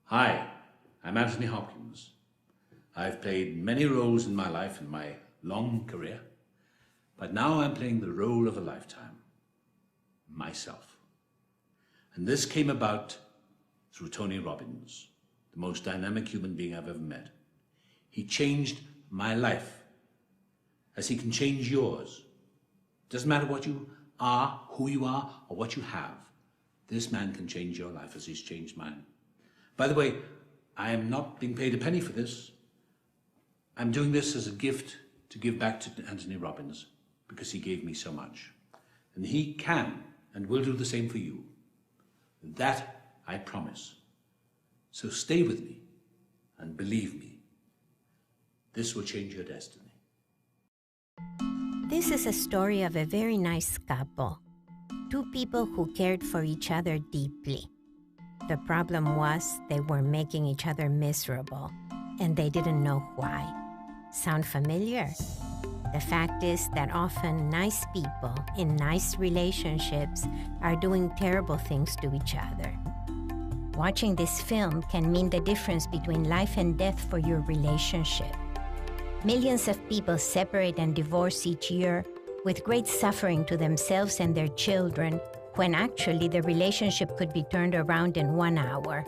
Hi, I'm Antony Hopkins. I've played many roles in my life in my long career, but now I'm playing the role of a lifetime, myself. And this came about through Tony Robbins, the most dynamic human being I've ever met. He changed my life, as he can change yours. Doesn't matter what you are, who you are, or what you have. This man can change your life as he's changed mine. By the way, I am not being paid a penny for this. I'm doing this as a gift to give back to Antony Robbins, because he gave me so much. And he can and will do the same for you. That I promise. So stay with me and believe me. This will change your destiny. This is a story of a very nice couple. Two people who cared for each other deeply. The problem was they were making each other miserable, and they didn't know why. Sound familiar? The fact is that often nice people in nice relationships are doing terrible things to each other. Watching this film can mean the difference between life and death for your relationship. Millions of people separate and divorce each year with great suffering to themselves and their children, when actually the relationship could be turned around in 1 hour.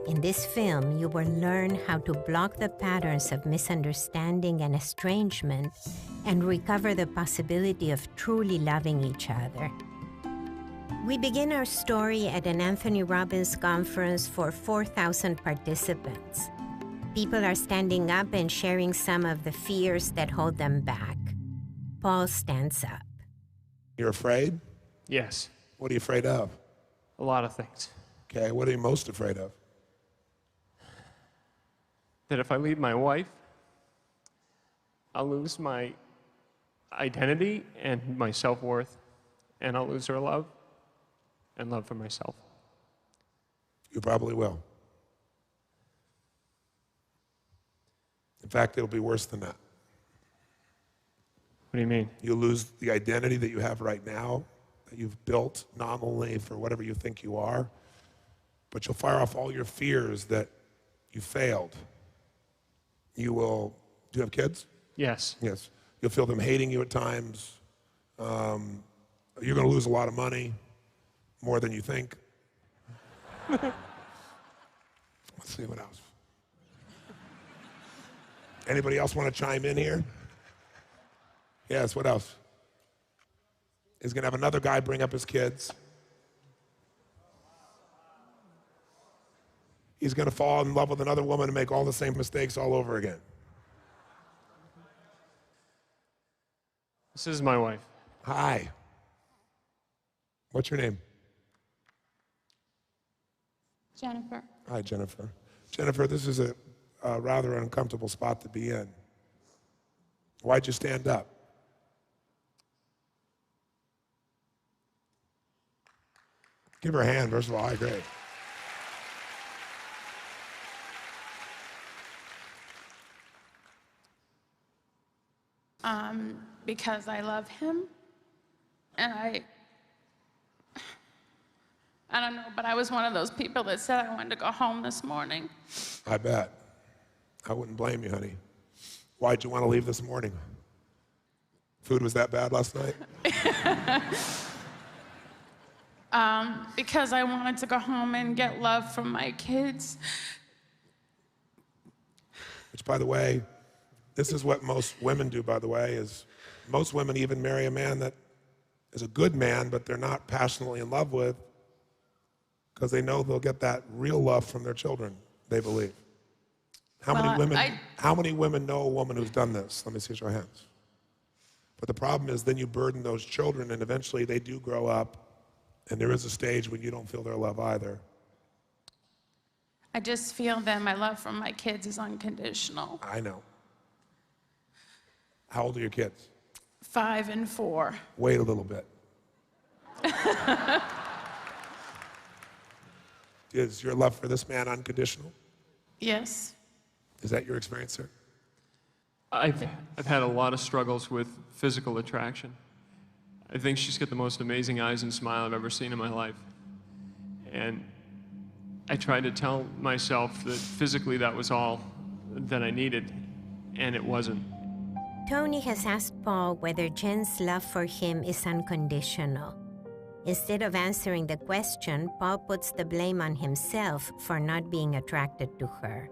In this film, you will learn how to block the patterns of misunderstanding and estrangement and recover the possibility of truly loving each other. We begin our story at an Antony Robbins conference for 4,000 participants. People are standing up and sharing some of the fears that hold them back. Paul stands up. You're afraid? Yes, What are you afraid of? a lot of things. Okay, what are you most afraid of? That if I leave my wife, I'll lose my identity and my self-worth, and I'll lose her love and love for myself. You probably will. In fact, it'll be worse than that. What do you mean? You'll lose the identity that you have right now, that you've built nominally for whatever you think you are, but you'll fire off all your fears that you failed. You will, do you have kids? Yes. Yes. You'll feel them hating you at times. You're going to lose a lot of money, more than you think. Let's see what else. Anybody else want to chime in here? Yes, what else? He's going to have another guy bring up his kids. He's going to fall in love with another woman and make all the same mistakes all over again. This is my wife. Hi. What's your name? Jennifer. Hi, Jennifer. Jennifer, this is a rather uncomfortable spot to be in. Why'd you stand up? Give her a hand, first of all. Hi, great. Because I love him, and I don't know, but I was one of those people that said I wanted to go home this morning. I bet. I wouldn't blame you, honey. Why'd you want to leave this morning? Food was that bad last night? Because I wanted to go home and get love from my kids. Which, by the way, this is what most women do, by the way, is most women even marry a man that is a good man, but they're not passionately in love with, because they know they'll get that real love from their children, they believe. How many women know a woman who's done this? Let me see your hands. But the problem is then you burden those children, and eventually they do grow up, and there is a stage when you don't feel their love either. I just feel that my love from my kids is unconditional. I know. How old are your kids? 5 and 4. Wait a little bit. Is your love for this man unconditional? Yes. Is that your experience, sir? I've had a lot of struggles with physical attraction. I think she's got the most amazing eyes and smile I've ever seen in my life. And I tried to tell myself that physically that was all that I needed, and it wasn't. Tony has asked Paul whether Jen's love for him is unconditional. Instead of answering the question, Paul puts the blame on himself for not being attracted to her.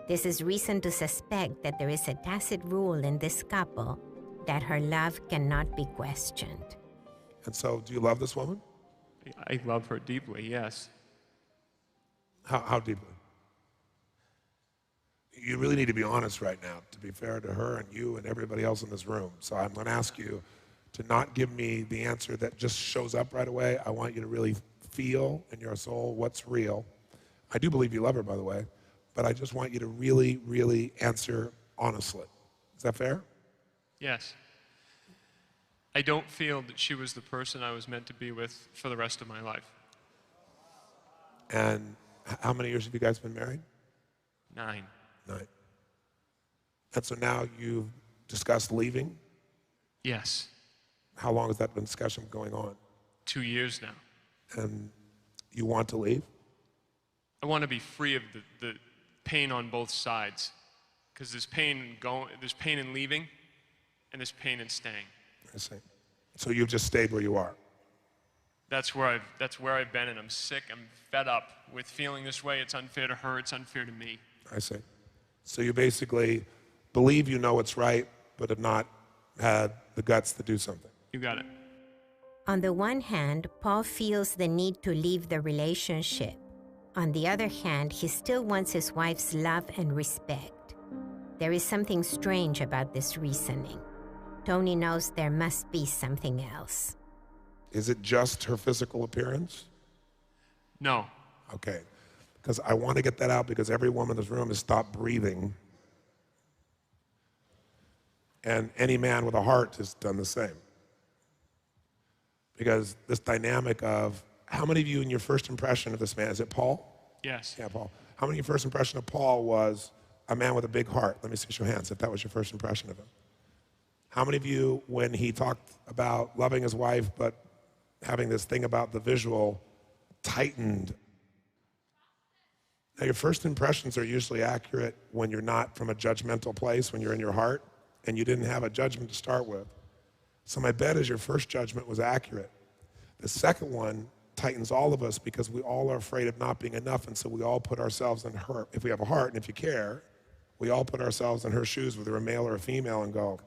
This is reason to suspect that there is a tacit rule in this couple that her love cannot be questioned. And so, do you love this woman? I love her deeply, yes. How deeply? You really need to be honest right now, to be fair to her and you and everybody else in this room. So I'm going to ask you to not give me the answer that just shows up right away. I want you to really feel in your soul what's real. I do believe you love her, by the way, but I just want you to really, really answer honestly. Is that fair? Yes. I don't feel that she was the person I was meant to be with for the rest of my life. And how many years have you guys been married? 9. 9. And so now you've discussed leaving? Yes. How long has that discussion going on? 2 years now. And you want to leave? I want to be free of the pain on both sides, because there's pain in leaving, and there's pain in staying. I see. So you've just stayed where you are? That's where I've been, and I'm sick. I'm fed up with feeling this way. It's unfair to her. It's unfair to me. I see. So you basically believe you know what's right, but have not had the guts to do something. You got it. On the one hand, Paul feels the need to leave the relationship. On the other hand, he still wants his wife's love and respect. There is something strange about this reasoning. Tony knows there must be something else. Is it just her physical appearance? No. Okay. Because I want to get that out, because every woman in this room has stopped breathing. And any man with a heart has done the same. Because this dynamic of, how many of you in your first impression of this man, is it Paul? Yes. Yeah, Paul. How many of your first impression of Paul was a man with a big heart? Let me see your hands if that was your first impression of him. How many of you, when he talked about loving his wife, but having this thing about the visual, tightened? Now, your first impressions are usually accurate when you're not from a judgmental place, when you're in your heart, and you didn't have a judgment to start with. So my bet is your first judgment was accurate. The second one tightens all of us, because we all are afraid of not being enough, and so we all put ourselves in her. If we have a heart, and if you care, we all put ourselves in her shoes, whether we're a male or a female, and go,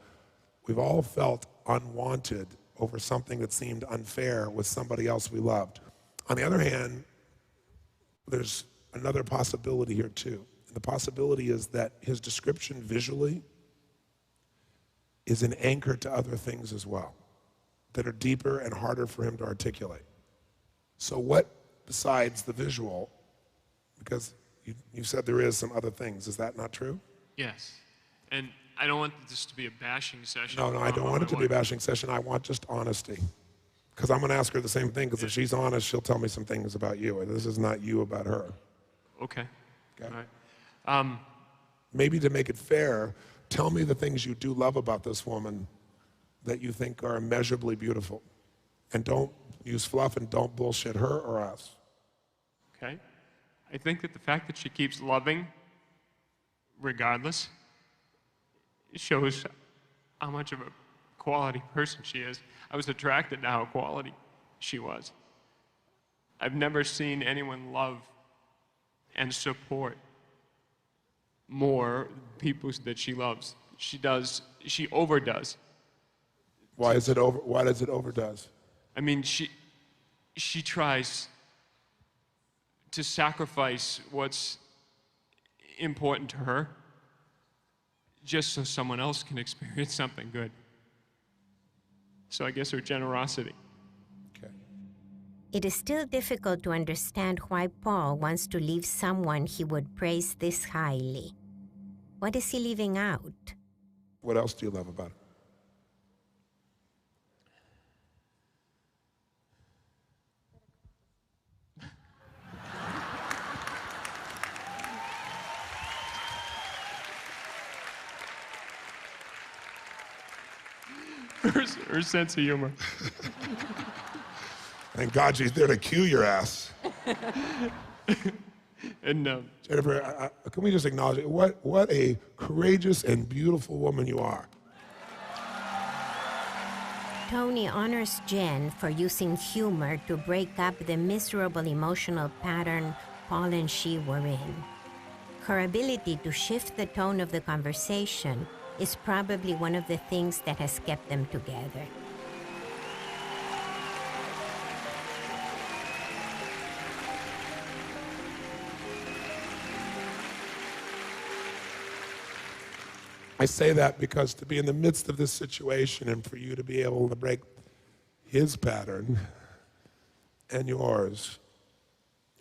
we've all felt unwanted over something that seemed unfair with somebody else we loved. On the other hand, there's another possibility here too. The possibility is that his description visually is an anchor to other things as well, that are deeper and harder for him to articulate. So what besides the visual, because you said there is some other things, is that not true? Yes. And I don't want this to be a bashing session. No, I don't want it to be a bashing session. I want just honesty. Because I'm going to ask her the same thing, because if she's honest, she'll tell me some things about you. This is not you about her. Okay. Okay. All right. Maybe to make it fair, tell me the things you do love about this woman that you think are immeasurably beautiful. And don't use fluff, and don't bullshit her or us. Okay. I think that the fact that she keeps loving, regardless, shows how much of a quality person she is. I was attracted to how quality she was. I've never seen anyone love and support more people that she loves. She overdoes. Why does it overdoes? I mean, she tries to sacrifice what's important to her just so someone else can experience something good. So I guess her generosity. Okay. It is still difficult to understand why Paul wants to leave someone he would praise this highly. What is he leaving out? What else do you love about her? Her sense of humor. Thank God she's there to cue your ass. And Jennifer, can we just acknowledge it? What a courageous and beautiful woman you are. Tony honors Jen for using humor to break up the miserable emotional pattern Paul and she were in. Her ability to shift the tone of the conversation is probably one of the things that has kept them together. I say that because to be in the midst of this situation and for you to be able to break his pattern and yours,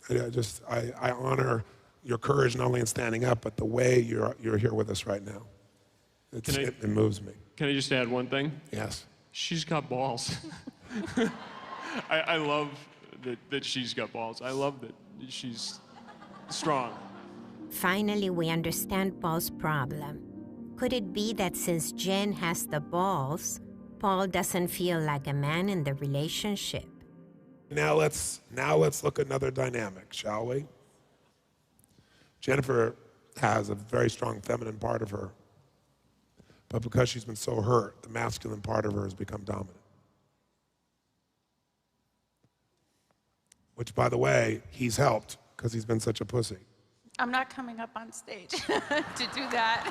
I honor your courage not only in standing up, but the way you're here with us right now. It moves me. Can I just add one thing? Yes. She's got balls. I love that she's got balls. I love that she's strong. Finally, we understand Paul's problem. Could it be that since Jen has the balls, Paul doesn't feel like a man in the relationship? Now let's look at another dynamic, shall we? Jennifer has a very strong feminine part of her, but because she's been so hurt, the masculine part of her has become dominant. Which, by the way, he's helped because he's been such a pussy. I'm not coming up on stage to do that.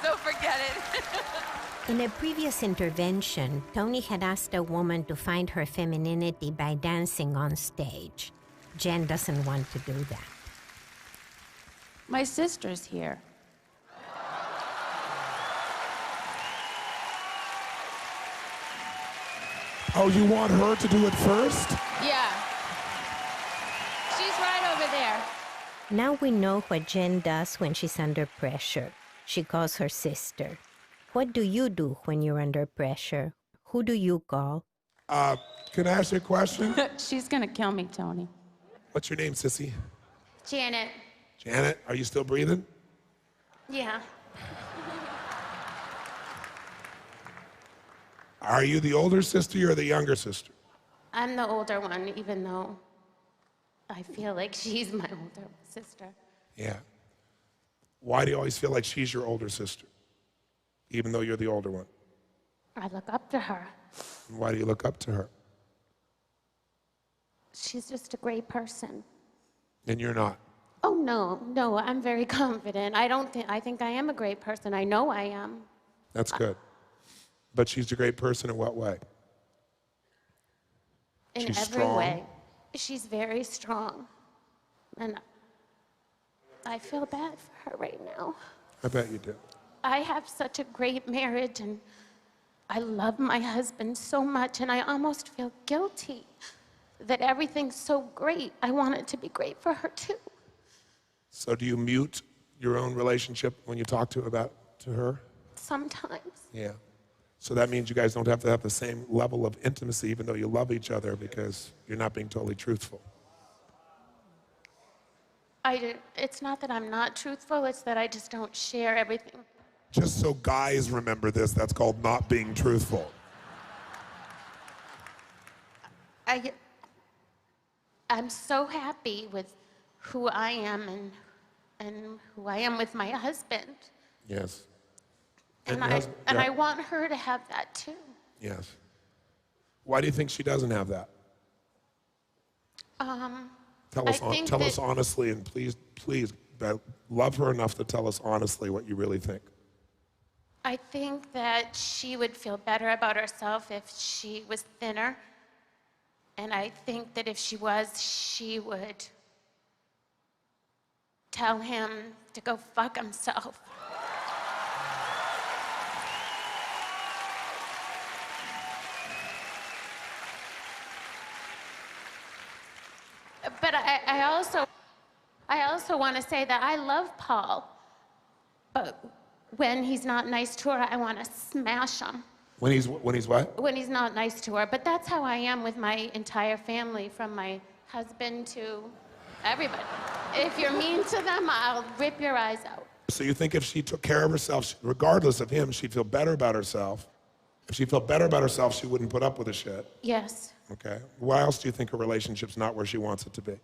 So forget it. In a previous intervention, Tony had asked a woman to find her femininity by dancing on stage. Jen doesn't want to do that. My sister's here. Oh, you want her to do it first? Yeah. She's right over there. Now we know what Jen does when she's under pressure. She calls her sister. What do you do when you're under pressure? Who do you call? Can I ask you a question? She's gonna kill me, Tony. What's your name, sissy? Janet. Janet, are you still breathing? Yeah. Are you the older sister or the younger sister? I'm the older one, even though I feel like she's my older sister. Yeah. Why do you always feel like she's your older sister, even though you're the older one? I look up to her. And why do you look up to her? She's just a great person. And you're not? Oh, no, I'm very confident. I think I am a great person. I know I am. That's good. But she's a great person in what way? In She's every strong. way. She's very strong. And I feel bad for her right now. I bet you do. I have such a great marriage, and I love my husband so much, and I almost feel guilty that everything's so great. I want it to be great for her, too. So do you mute your own relationship when you talk to her? Sometimes. Yeah. So that means you guys don't have to have the same level of intimacy even though you love each other because you're not being totally truthful. It's not that I'm not truthful, it's that I just don't share everything. Just so guys remember this, that's called not being truthful. I'm so happy with who I am and who I am with my husband. Yes. And I want her to have that too. Yes. Why do you think she doesn't have that? Tell us honestly, and please, love her enough to tell us honestly what you really think. I think that she would feel better about herself if she was thinner. And I think that if she was, she would tell him to go fuck himself. But I also want to say that I love Paul, but when he's not nice to her, I want to smash him. When he's what? When he's not nice to her. But that's how I am with my entire family, from my husband to everybody. If you're mean to them, I'll rip your eyes out. So you think if she took care of herself, regardless of him, she'd feel better about herself? If she felt better about herself, she wouldn't put up with the shit? Yes. Okay. Why else do you think her relationship's not where she wants it to be?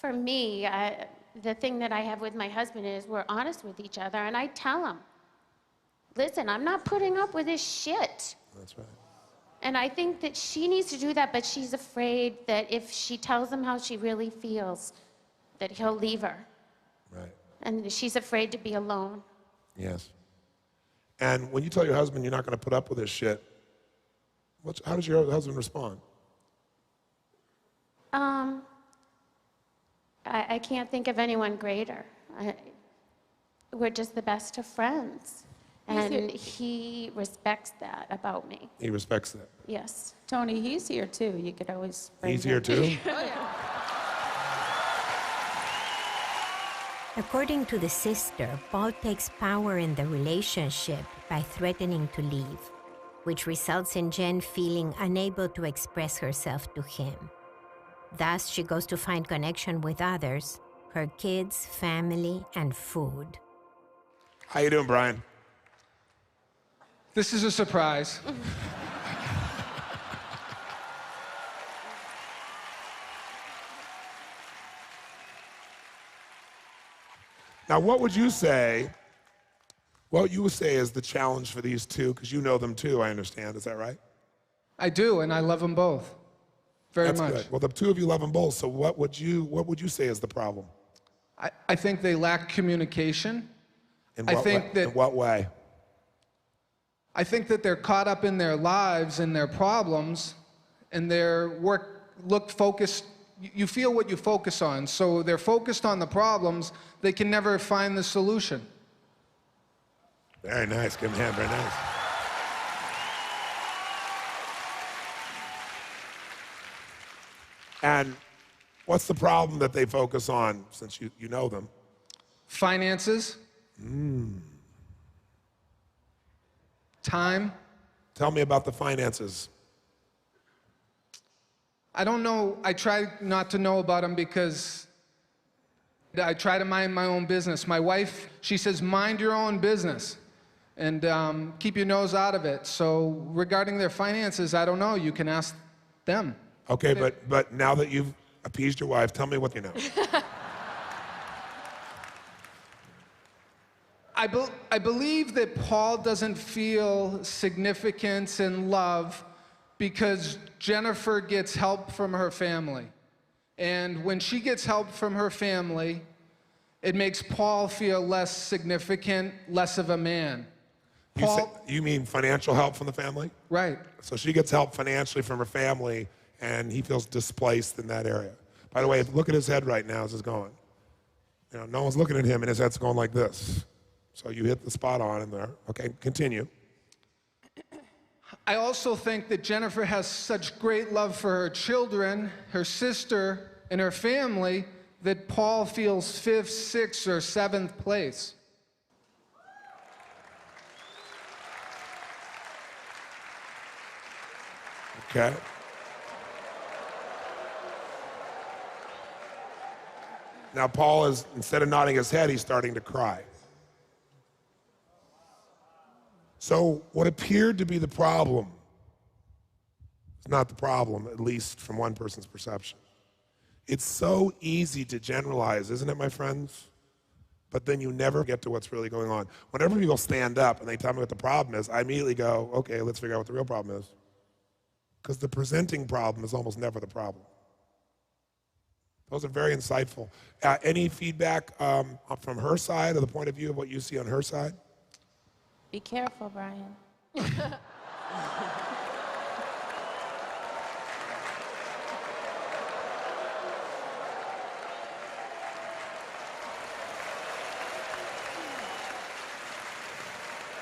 For me, the thing that I have with my husband is we're honest with each other, and I tell him, listen, I'm not putting up with this shit. That's right. And I think that she needs to do that, but she's afraid that if she tells him how she really feels, that he'll leave her. Right. And she's afraid to be alone. Yes. And when you tell your husband you're not going to put up with this shit, how does your husband respond? I can't think of anyone greater. We're just the best of friends. And he respects that about me. He respects that. Yes. Tony, he's here too. You could always bring He's him. here too? According to the sister, Paul takes power in the relationship by threatening to leave, which results in Jen feeling unable to express herself to him. Thus, she goes to find connection with others, her kids, family, and food. How you doing, Brian? This is a surprise. Now, what would you say? What you would say is the challenge for these two, because you know them too, I understand. Is that right? I do, and I love them both very That's much. good. Well, the two of you love them both. So, what would you say is the problem? I think they lack communication. In In what way? I think that they're caught up in their lives and their problems, and their focused. You feel what you focus on, so they're focused on the problems. They can never find the solution. Very nice. Give him a hand. Very nice. And what's the problem that they focus on, since you know them? Finances. Time. Tell me about the finances. I don't know. I try not to know about them because I try to mind my own business. My wife, she says, mind your own business and keep your nose out of it. So regarding their finances, I don't know. You can ask them. Okay, but now that you've appeased your wife, tell me what you know. I believe that Paul doesn't feel significance and love because Jennifer gets help from her family. And when she gets help from her family, it makes Paul feel less significant, less of a man. You mean financial help from the family? Right. So she gets help financially from her family, and he feels displaced in that area. By the way, look at his head right now as it's going. You know, no one's looking at him, and his head's going like this. So you hit the spot on in there. Okay, continue. I also think that Jennifer has such great love for her children, her sister, and her family that Paul feels 5th, 6th, or 7th place. Okay. Now Paul is, instead of nodding his head, he's starting to cry. So what appeared to be the problem is not the problem, at least from one person's perception. It's so easy to generalize, isn't it, my friends? But then you never get to what's really going on. Whenever people stand up and they tell me what the problem is, I immediately go, okay, let's figure out what the real problem is. Because the presenting problem is almost never the problem. Those are very insightful. Any feedback from her side, or the point of view of what you see on her side? Be careful, Brian.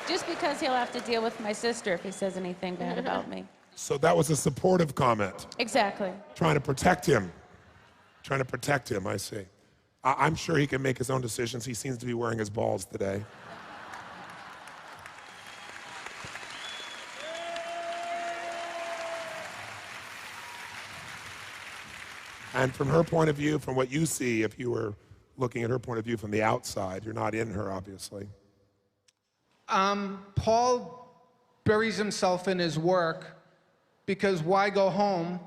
Just because he'll have to deal with my sister if he says anything bad about me. So that was a supportive comment. Exactly. Trying to protect him. Trying to protect him, I see. I'm sure he can make his own decisions. He seems to be wearing his balls today. And from her point of view, from what you see, if you were looking at her point of view from the outside, you're not in her, obviously. Paul buries himself in his work because why go home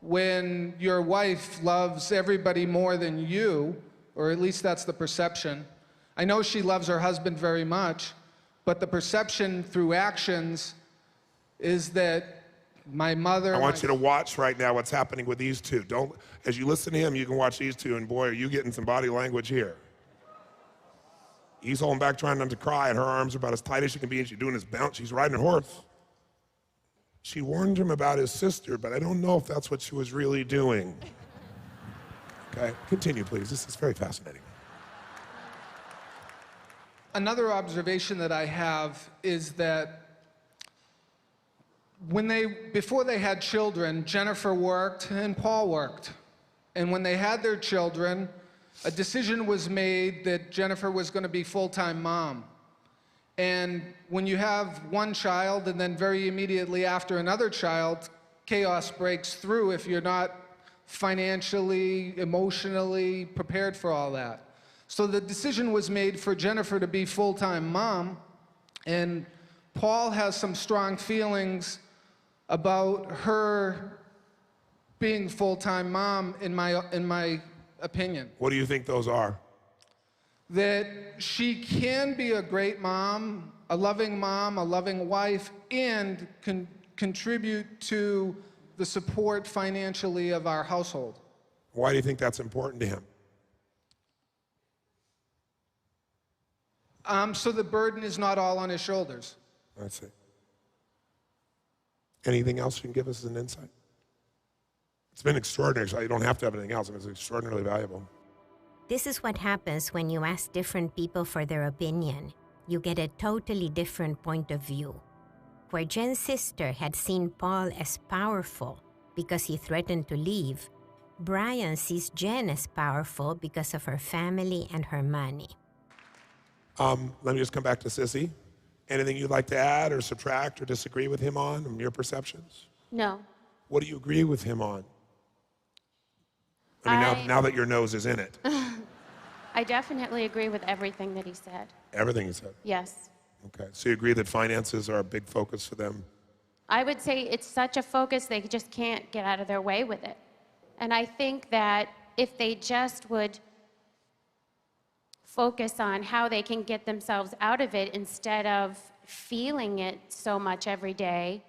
when your wife loves everybody more than you, or at least that's the perception. I know she loves her husband very much, but the perception through actions is that my mother... I want you to watch right now what's happening with these two. Don't, as you listen to him, you can watch these two, and boy, are you getting some body language here. He's holding back, trying not to cry, and her arms are about as tight as she can be, and she's doing his bounce. She's riding a horse. She warned him about his sister, but I don't know if that's what she was really doing. Okay, continue, please. This is very fascinating. Another observation that I have is that before they had children, Jennifer worked and Paul worked. And when they had their children, a decision was made that Jennifer was going to be full-time mom. And when you have one child and then very immediately after another child, chaos breaks through if you're not financially, emotionally prepared for all that. So the decision was made for Jennifer to be full-time mom, and Paul has some strong feelings about her being full-time mom, in my opinion. What do you think those are? That she can be a great mom, a loving wife, and can contribute to the support financially of our household. Why do you think that's important to him? So the burden is not all on his shoulders. That's it. Anything else you can give us as an insight? It's been extraordinary, so you don't have to have anything else. It's extraordinarily valuable. This is what happens when you ask different people for their opinion. You get a totally different point of view. Where Jen's sister had seen Paul as powerful because he threatened to leave, Brian sees Jen as powerful because of her family and her money. Let me just come back to Sissy. Anything you'd like to add or subtract or disagree with him on, from your perceptions? No. What do you agree with him on? I mean, now that your nose is in it. I definitely agree with everything that he said. Everything he said? Yes. Okay, so you agree that finances are a big focus for them? I would say it's such a focus, they just can't get out of their way with it. And I think that if they just would focus on how they can get themselves out of it instead of feeling it so much every day,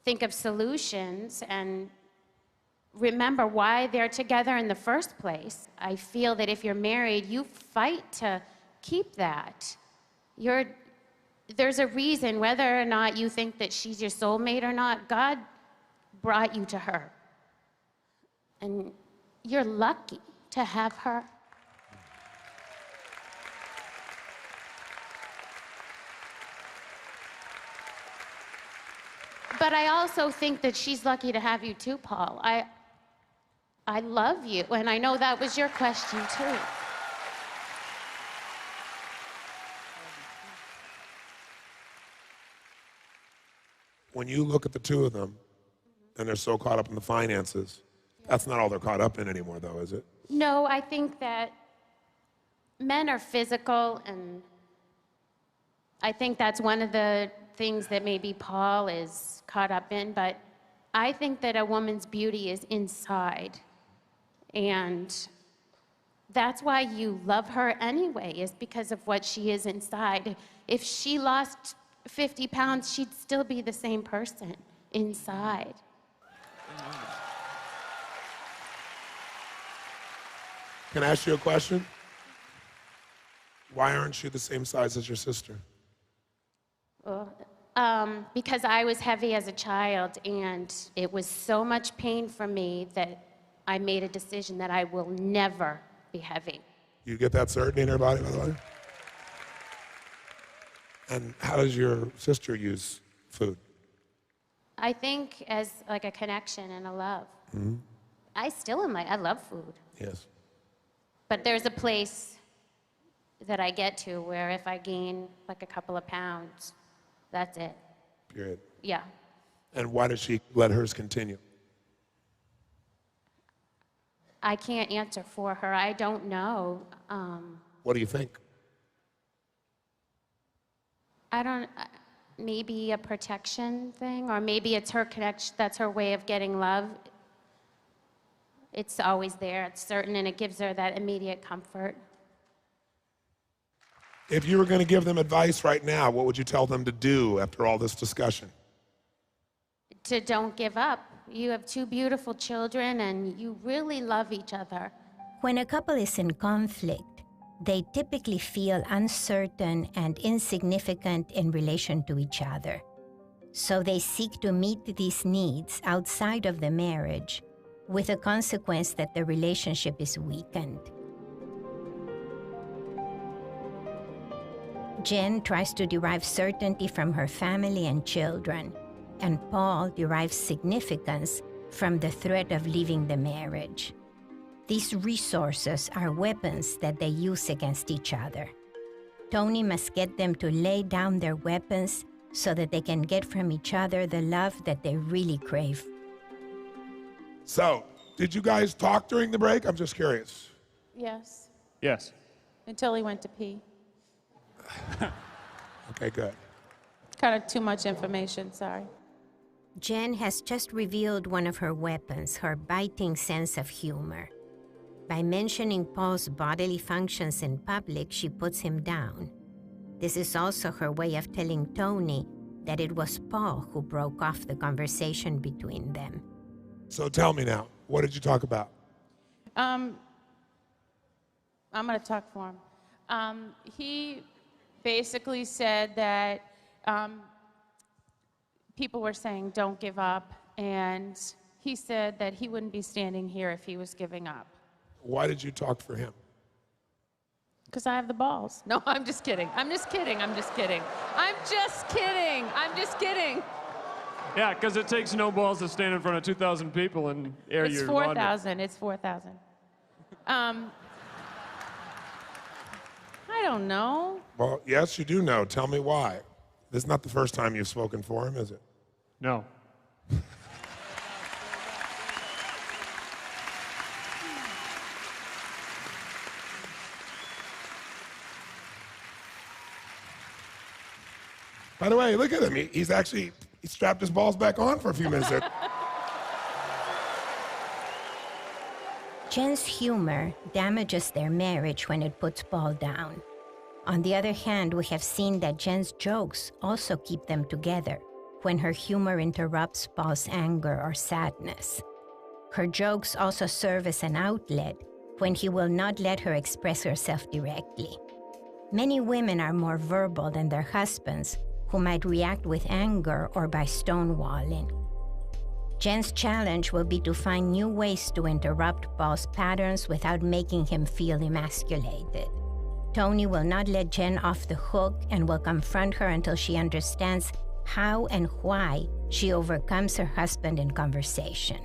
think of solutions and remember why they're together in the first place. I feel that if you're married, you fight to keep that. There's a reason, whether or not you think that she's your soulmate or not, God brought you to her. And you're lucky to have her. But I also think that she's lucky to have you too, Paul. I love you, and I know that was your question too. When you look at the two of them, and they're so caught up in the finances, that's not all they're caught up in anymore, though, is it? No, I think that men are physical, and I think that's one of the things that maybe Paul is caught up in, but I think that a woman's beauty is inside. And that's why you love her anyway, is because of what she is inside. If she lost 50 pounds, she'd still be the same person inside. Can I ask you a question? Why aren't you the same size as your sister? Because I was heavy as a child, and it was so much pain for me that I made a decision that I will never be heavy. You get that certainty in her body, by the way? And how does your sister use food? I think as like a connection and a love. Mm-hmm. I love food. Yes. But there's a place that I get to where if I gain like a couple of pounds, that's it. Period. Yeah. And why does she let hers continue? I can't answer for her. I don't know. What do you think? Maybe a protection thing, or maybe it's her connection, that's her way of getting love. It's always there, it's certain, and it gives her that immediate comfort. If you were going to give them advice right now, what would you tell them to do after all this discussion? To don't give up. You have two beautiful children and you really love each other. When a couple is in conflict, they typically feel uncertain and insignificant in relation to each other. So they seek to meet these needs outside of the marriage, with the consequence that the relationship is weakened. Jen tries to derive certainty from her family and children, and Paul derives significance from the threat of leaving the marriage. These resources are weapons that they use against each other. Tony must get them to lay down their weapons so that they can get from each other the love that they really crave. So, did you guys talk during the break? I'm just curious. Yes. Yes. Until he went to pee. Okay, good. Kind of too much information, sorry. Jen has just revealed one of her weapons, her biting sense of humor. By mentioning Paul's bodily functions in public, she puts him down. This is also her way of telling Tony that it was Paul who broke off the conversation between them. So tell me now, what did you talk about? I'm going to talk for him. He basically said that people were saying, don't give up, and he said that he wouldn't be standing here if he was giving up. Why did you talk for him? Because I have the balls. No, I'm just kidding. I'm just kidding. I'm just kidding. I'm just kidding. I'm just kidding. Yeah, because it takes no balls to stand in front of 2,000 people and air It's your 4,000. It's 4,000. I don't know. Well, yes, you do know. Tell me why. This is not the first time you've spoken for him, is it? No. By the way, look at him. He strapped his balls back on for a few minutes there. Jen's humor damages their marriage when it puts Paul down. On the other hand, we have seen that Jen's jokes also keep them together when her humor interrupts Paul's anger or sadness. Her jokes also serve as an outlet when he will not let her express herself directly. Many women are more verbal than their husbands, who might react with anger or by stonewalling. Jen's challenge will be to find new ways to interrupt Paul's patterns without making him feel emasculated. Tony will not let Jen off the hook and will confront her until she understands how and why she overcomes her husband in conversation.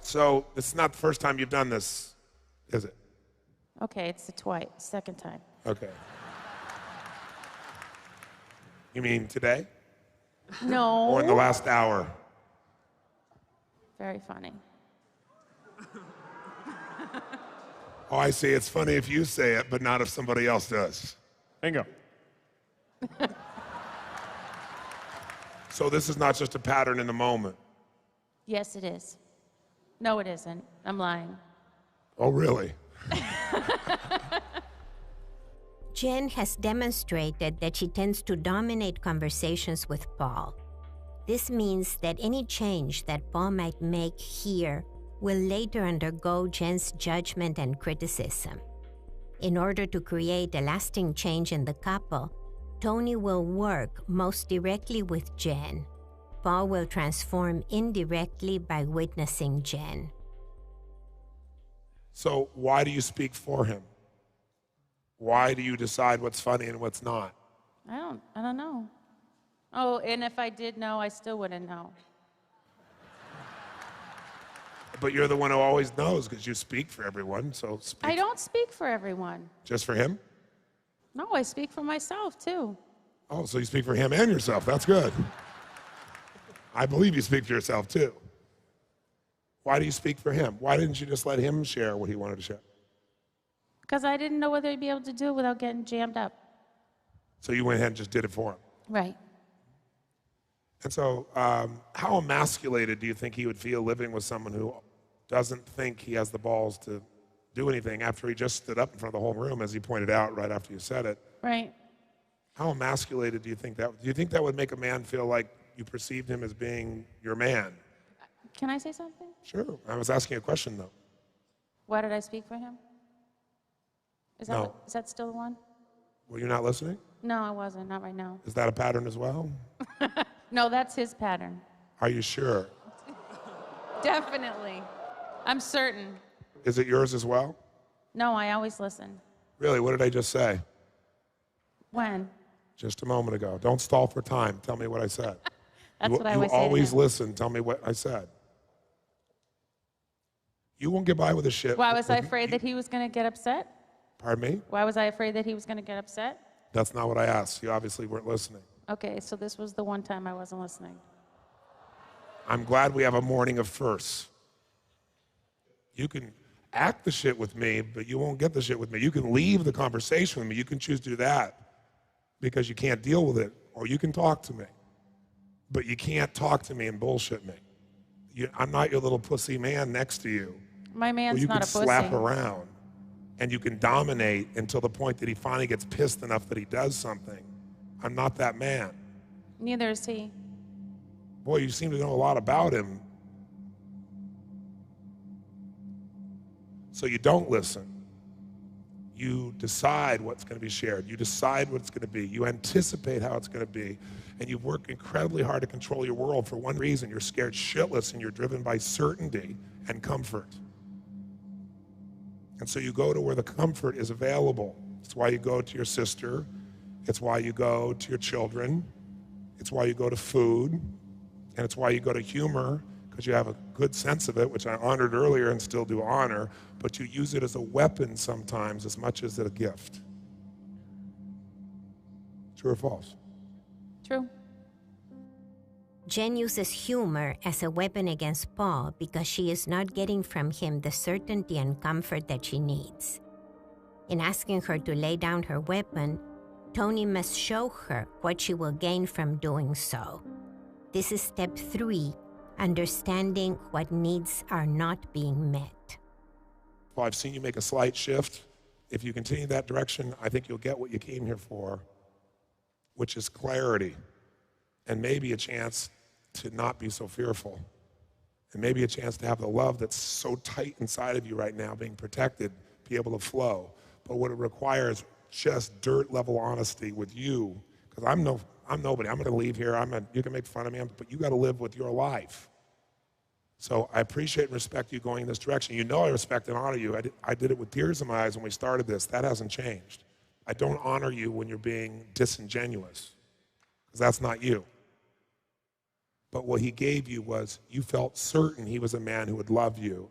So this is not the first time you've done this, is it? Okay, it's the second time. Okay. You mean today? No. Or in the last hour? Very funny. Oh, I see. It's funny if you say it, but not if somebody else does. Bingo. So this is not just a pattern in the moment. Yes, it is. No, it isn't. I'm lying. Oh, really? Jen has demonstrated that she tends to dominate conversations with Paul. This means that any change that Paul might make here will later undergo Jen's judgment and criticism. In order to create a lasting change in the couple, Tony will work most directly with Jen. Paul will transform indirectly by witnessing Jen. So why do you speak for him? Why do you decide what's funny and what's not? I don't know. Oh, and if I did know, I still wouldn't know. But you're the one who always knows because you speak for everyone, so speak. I don't speak for everyone. Just for him? No, I speak for myself, too. Oh, so you speak for him and yourself. That's good. I believe you speak for yourself, too. Why do you speak for him? Why didn't you just let him share what he wanted to share? Because I didn't know whether he'd be able to do it without getting jammed up. So you went ahead and just did it for him. Right. And so how emasculated do you think he would feel living with someone who doesn't think he has the balls to do anything after he just stood up in front of the whole room, as he pointed out right after you said it. Right. How emasculated do you think that? Do you think that would make a man feel like you perceived him as being your man? Can I say something? Sure. I was asking a question though. Why did I speak for him? Is that, No. is that still the one? Were you not listening? No, I wasn't. Not right now. Is that a pattern as well? No, that's his pattern. Are you sure? Definitely. I'm certain. Is it yours as well? No, I always listen. Really, what did I just say? When? Just a moment ago. Don't stall for time. Tell me what I said. That's what I you always say to always him. listen. Tell me what I said. You won't get by with this shit. Why was I afraid that he was going to get upset? Pardon me? Why was I afraid that he was going to get upset? That's not what I asked. You obviously weren't listening. Okay, so this was the one time I wasn't listening. I'm glad we have a morning of firsts. You can act the shit with me, but you won't get the shit with me. You can leave the conversation with me. You can choose to do that because you can't deal with it, or you can talk to me. But you can't talk to me and bullshit me. I'm not your little pussy man next to you. My man's where you not can a pussy. slap around and you can dominate until the point that he finally gets pissed enough that he does something. I'm not that man. Neither is he. Boy, you seem to know a lot about him. So you don't listen. You decide what's going to be shared. You decide what it's going to be. You anticipate how it's going to be. And you work incredibly hard to control your world for one reason. You're scared shitless and you're driven by certainty and comfort. And so you go to where the comfort is available. It's why you go to your sister. It's why you go to your children. It's why you go to food. And it's why you go to humor, because you have a good sense of it, which I honored earlier and still do honor, but you use it as a weapon sometimes as much as a gift. True or false? True. Jen uses humor as a weapon against Paul because she is not getting from him the certainty and comfort that she needs. In asking her to lay down her weapon, Tony must show her what she will gain from doing so. This is step 3, understanding what needs are not being met. Well, I've seen you make a slight shift. If you continue that direction, I think you'll get what you came here for, which is clarity, and maybe a chance to not be so fearful, and maybe a chance to have the love that's so tight inside of you right now, being protected, be able to flow. But what it requires just dirt level honesty with you, because I'm nobody. I'm going to leave here. You can make fun of me, but you got to live with your life. So I appreciate and respect you going in this direction. You know I respect and honor you. I did it with tears in my eyes when we started this. That hasn't changed. I don't honor you when you're being disingenuous, because that's not you. But what he gave you was you felt certain he was a man who would love you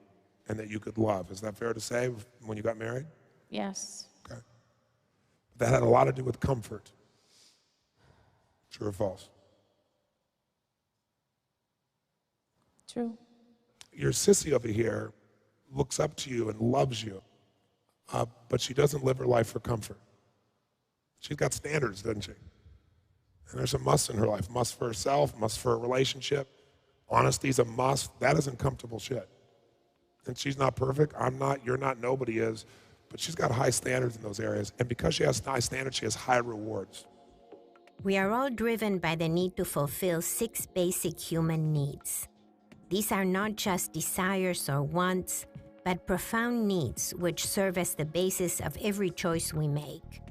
and that you could love. Is that fair to say when you got married? Yes. Okay. That had a lot to do with comfort. True or false? True. Your sissy over here looks up to you and loves you, but she doesn't live her life for comfort. She's got standards, doesn't she? And there's a must in her life. Must for herself, must for a relationship. Honesty's a must. That isn't comfortable shit. And she's not perfect. I'm not, you're not, nobody is. But she's got high standards in those areas. And because she has high standards, she has high rewards. We are all driven by the need to fulfill 6 basic human needs. These are not just desires or wants, but profound needs which serve as the basis of every choice we make.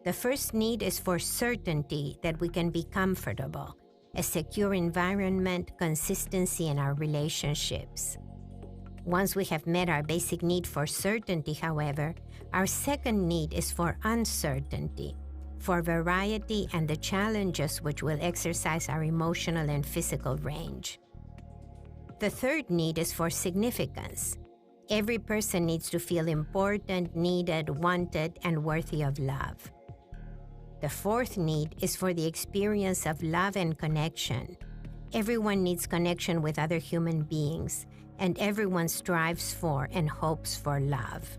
The first need is for certainty that we can be comfortable, a secure environment, consistency in our relationships. Once we have met our basic need for certainty, however, our second need is for uncertainty, for variety and the challenges which will exercise our emotional and physical range. The third need is for significance. Every person needs to feel important, needed, wanted, and worthy of love. The fourth need is for the experience of love and connection. Everyone needs connection with other human beings, and everyone strives for and hopes for love.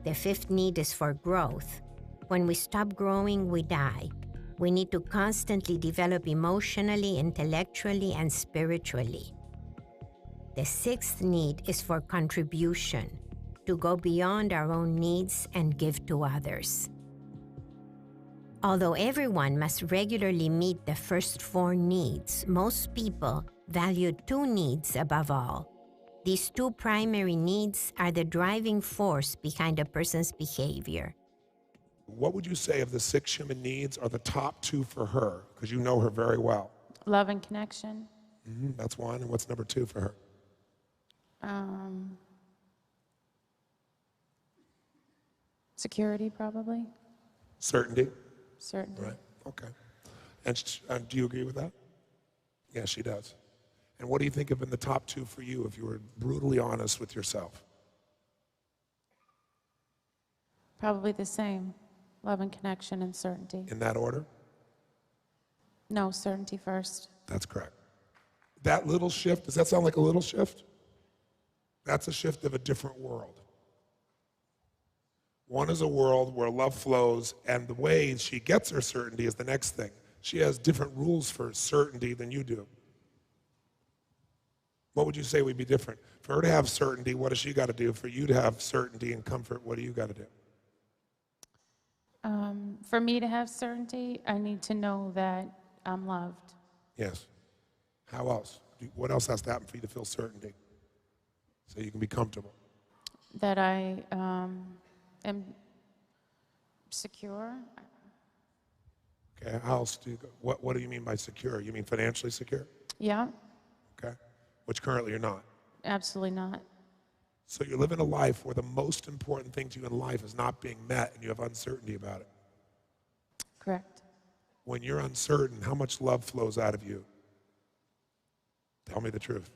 The fifth need is for growth. When we stop growing, we die. We need to constantly develop emotionally, intellectually, and spiritually. The the sixth need is for contribution, to go beyond our own needs and give to others. Although everyone must regularly meet the first four needs, most people value two needs above all. These two primary needs are the driving force behind a person's behavior. What would you say of the 6 human needs are the top 2 for her? Because you know her very well. Love and connection. That's one. And what's number 2 for her? Security, probably. Certainty. Certainty. Right. Okay. And do you agree with that? Yeah, she does. And what do you think have been the top 2 for you if you were brutally honest with yourself? Probably the same. Love and connection and certainty. In that order? No, certainty first. That's correct. That little shift, does that sound like a little shift? That's a shift of a different world. One is a world where love flows, and the way she gets her certainty is the next thing. She has different rules for certainty than you do. What would you say would be different? For her to have certainty, what does she got to do? For you to have certainty and comfort, what do you got to do? For me to have certainty, I need to know that I'm loved. Yes. How else? What else has to happen for you to feel certainty? So you can be comfortable. That I am secure. Okay, how else do you go? What do you mean by secure? You mean financially secure? Yeah, Okay. Which currently you're not. absolutely not. So you're living a life where the most important thing to you in life is not being met and you have uncertainty about it. Correct. When you're uncertain, how much love flows out of you? Tell me the truth.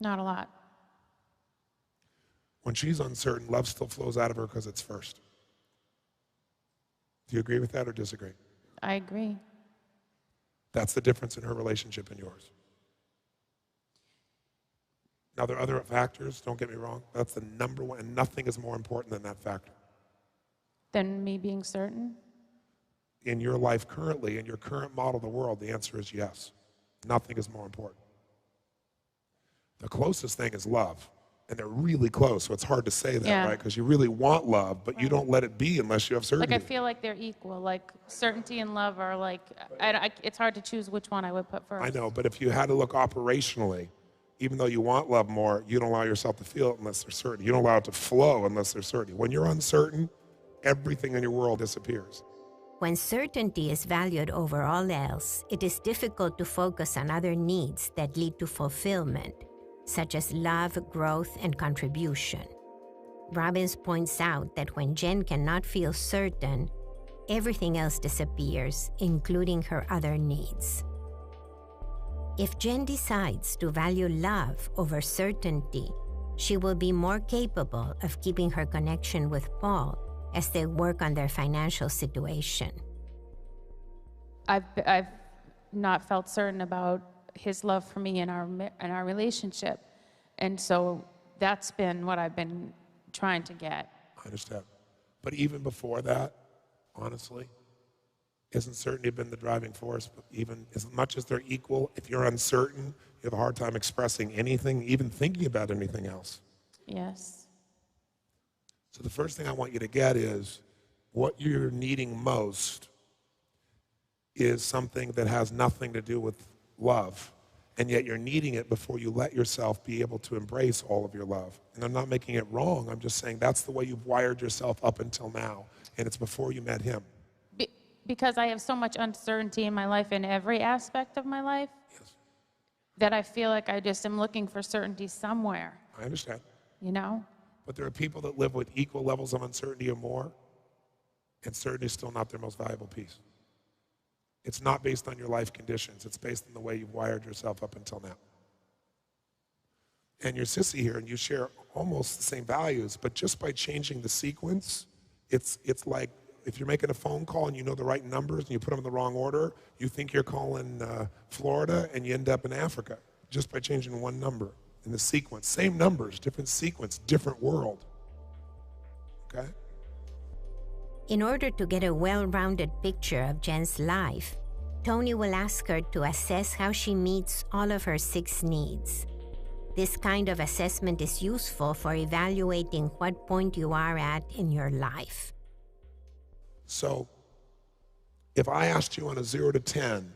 Not a lot. When she's uncertain, love still flows out of her because it's first. Do you agree with that or disagree? I agree. That's the difference in her relationship and yours. Now, there are other factors, don't get me wrong. That's the number one, and nothing is more important than that factor. Than me being certain? In your life currently, in your current model of the world, the answer is yes. Nothing is more important. The closest thing is love, and they're really close, so it's hard to say that, Yeah. right? Because you really want love, but you don't let it be unless you have certainty. Like, I feel like they're equal. Like, certainty and love are like, it's hard to choose which one I would put first. I know, but if you had to look operationally, even though you want love more, you don't allow yourself to feel it unless there's certainty. You don't allow it to flow unless there's certainty. When you're uncertain, everything in your world disappears. When certainty is valued over all else, it is difficult to focus on other needs that lead to fulfillment, such as love, growth, and contribution. Robbins points out that when Jen cannot feel certain, everything else disappears, including her other needs. If Jen decides to value love over certainty, she will be more capable of keeping her connection with Paul as they work on their financial situation. I've not felt certain about his love for me in our relationship, and so that's been what I've been trying to get. I understand. But even before that, honestly, isn't certainty been the driving force? But even as much as they're equal, if you're uncertain, you have a hard time expressing anything, even thinking about anything else. Yes. So the first thing I want you to get is what you're needing most is something that has nothing to do with love, and yet you're needing it before you let yourself be able to embrace all of your love. And I'm not making it wrong. I'm just saying that's the way you've wired yourself up until now, and it's before you met him. Because I have so much uncertainty in my life, in every aspect of my life, Yes. that I feel like I just am looking for certainty somewhere, I understand. you know? But there are people that live with equal levels of uncertainty or more, and certainty is still not their most valuable piece. It's not based on your life conditions. It's based on the way you've wired yourself up until now. And you're sissy here, and you share almost the same values, but just by changing the sequence, it's like if you're making a phone call and you know the right numbers and you put them in the wrong order, you think you're calling Florida and you end up in Africa just by changing one number in the sequence. Same numbers, different sequence, different world. Okay? In order to get a well-rounded picture of Jen's life, Tony will ask her to assess how she meets all of her 6 needs. This kind of assessment is useful for evaluating what point you are at in your life. So, if I asked you on a 0 to 10,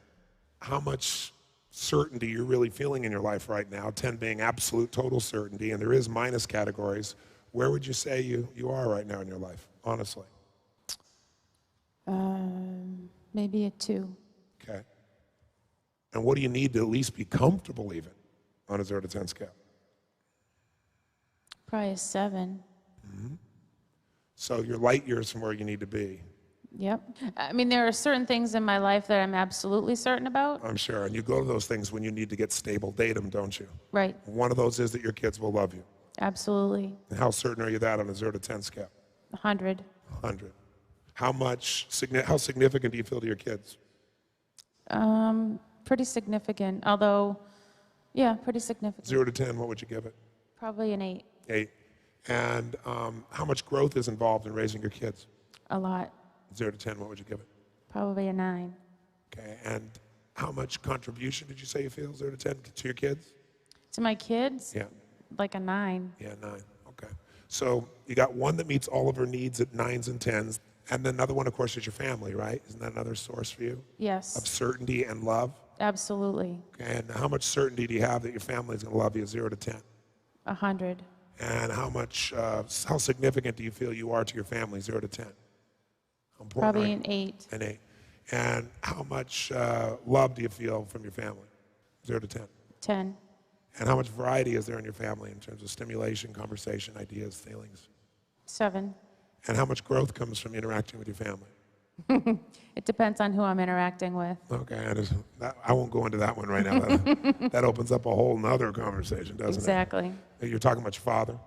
how much certainty you're really feeling in your life right now, 10 being absolute total certainty, and there is minus categories, where would you say you are right now in your life, honestly? Maybe a 2. Okay. And what do you need to at least be comfortable even on a 0 to 10 scale? Probably a 7. So you're light years from where you need to be. Yep. I mean, there are certain things in my life that I'm absolutely certain about. I'm sure. And you go to those things when you need to get stable datum, don't you? Right. One of those is that your kids will love you. Absolutely. And how certain are you that on a 0 to 10 scale? 100. 100. How significant do you feel to your kids? Pretty significant, although, yeah, pretty significant. 0 to 10, what would you give it? Probably an 8. 8. And how much growth is involved in raising your kids? A lot. 0 to 10, what would you give it? Probably a 9. Okay, and how much contribution did you say you feel, 0 to 10, to your kids? To my kids? Yeah. Like a 9. Yeah, 9, okay. So you got one that meets all of her needs at 9s and 10s, and then another one, of course, is your family, right? Isn't that another source for you? Yes. Of certainty and love? Absolutely. Okay, and how much certainty do you have that your family is going to love you, 0 to 10? 100. And how significant do you feel you are to your family, 0 to 10? Probably an 8. An 8. And how much love do you feel from your family, 0 to 10? 10. And how much variety is there in your family in terms of stimulation, conversation, ideas, feelings? 7. And how much growth comes from interacting with your family? It depends on who I'm interacting with. Okay, I won't go into that one right now. That opens up a whole nother conversation, doesn't Exactly. it? You're talking about your father?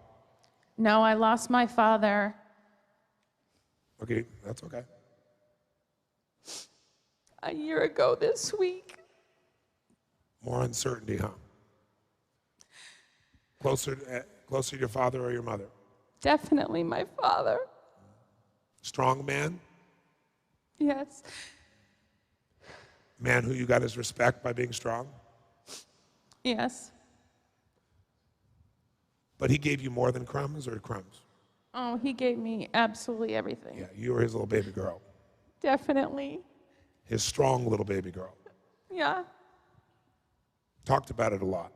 No, I lost my father. Okay, that's okay. A year ago this week. More uncertainty, huh? Closer to your father or your mother? Definitely my father. Strong man? Yes. Man who you got his respect by being strong? Yes. But he gave you more than crumbs or crumbs? Oh, he gave me absolutely everything. Yeah, you were his little baby girl. Definitely. His strong little baby girl. Yeah. Talked about it a lot.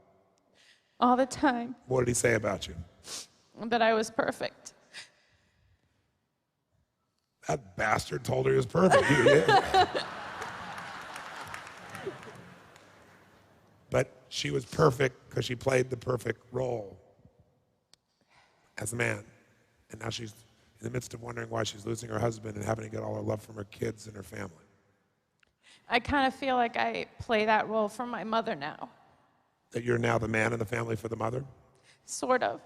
All the time. What did he say about you? That I was perfect. That bastard told her he was perfect. Yeah. But she was perfect because she played the perfect role as a man. And now she's in the midst of wondering why she's losing her husband and having to get all her love from her kids and her family. I kind of feel like I play that role for my mother now. That you're now the man in the family for the mother? Sort of.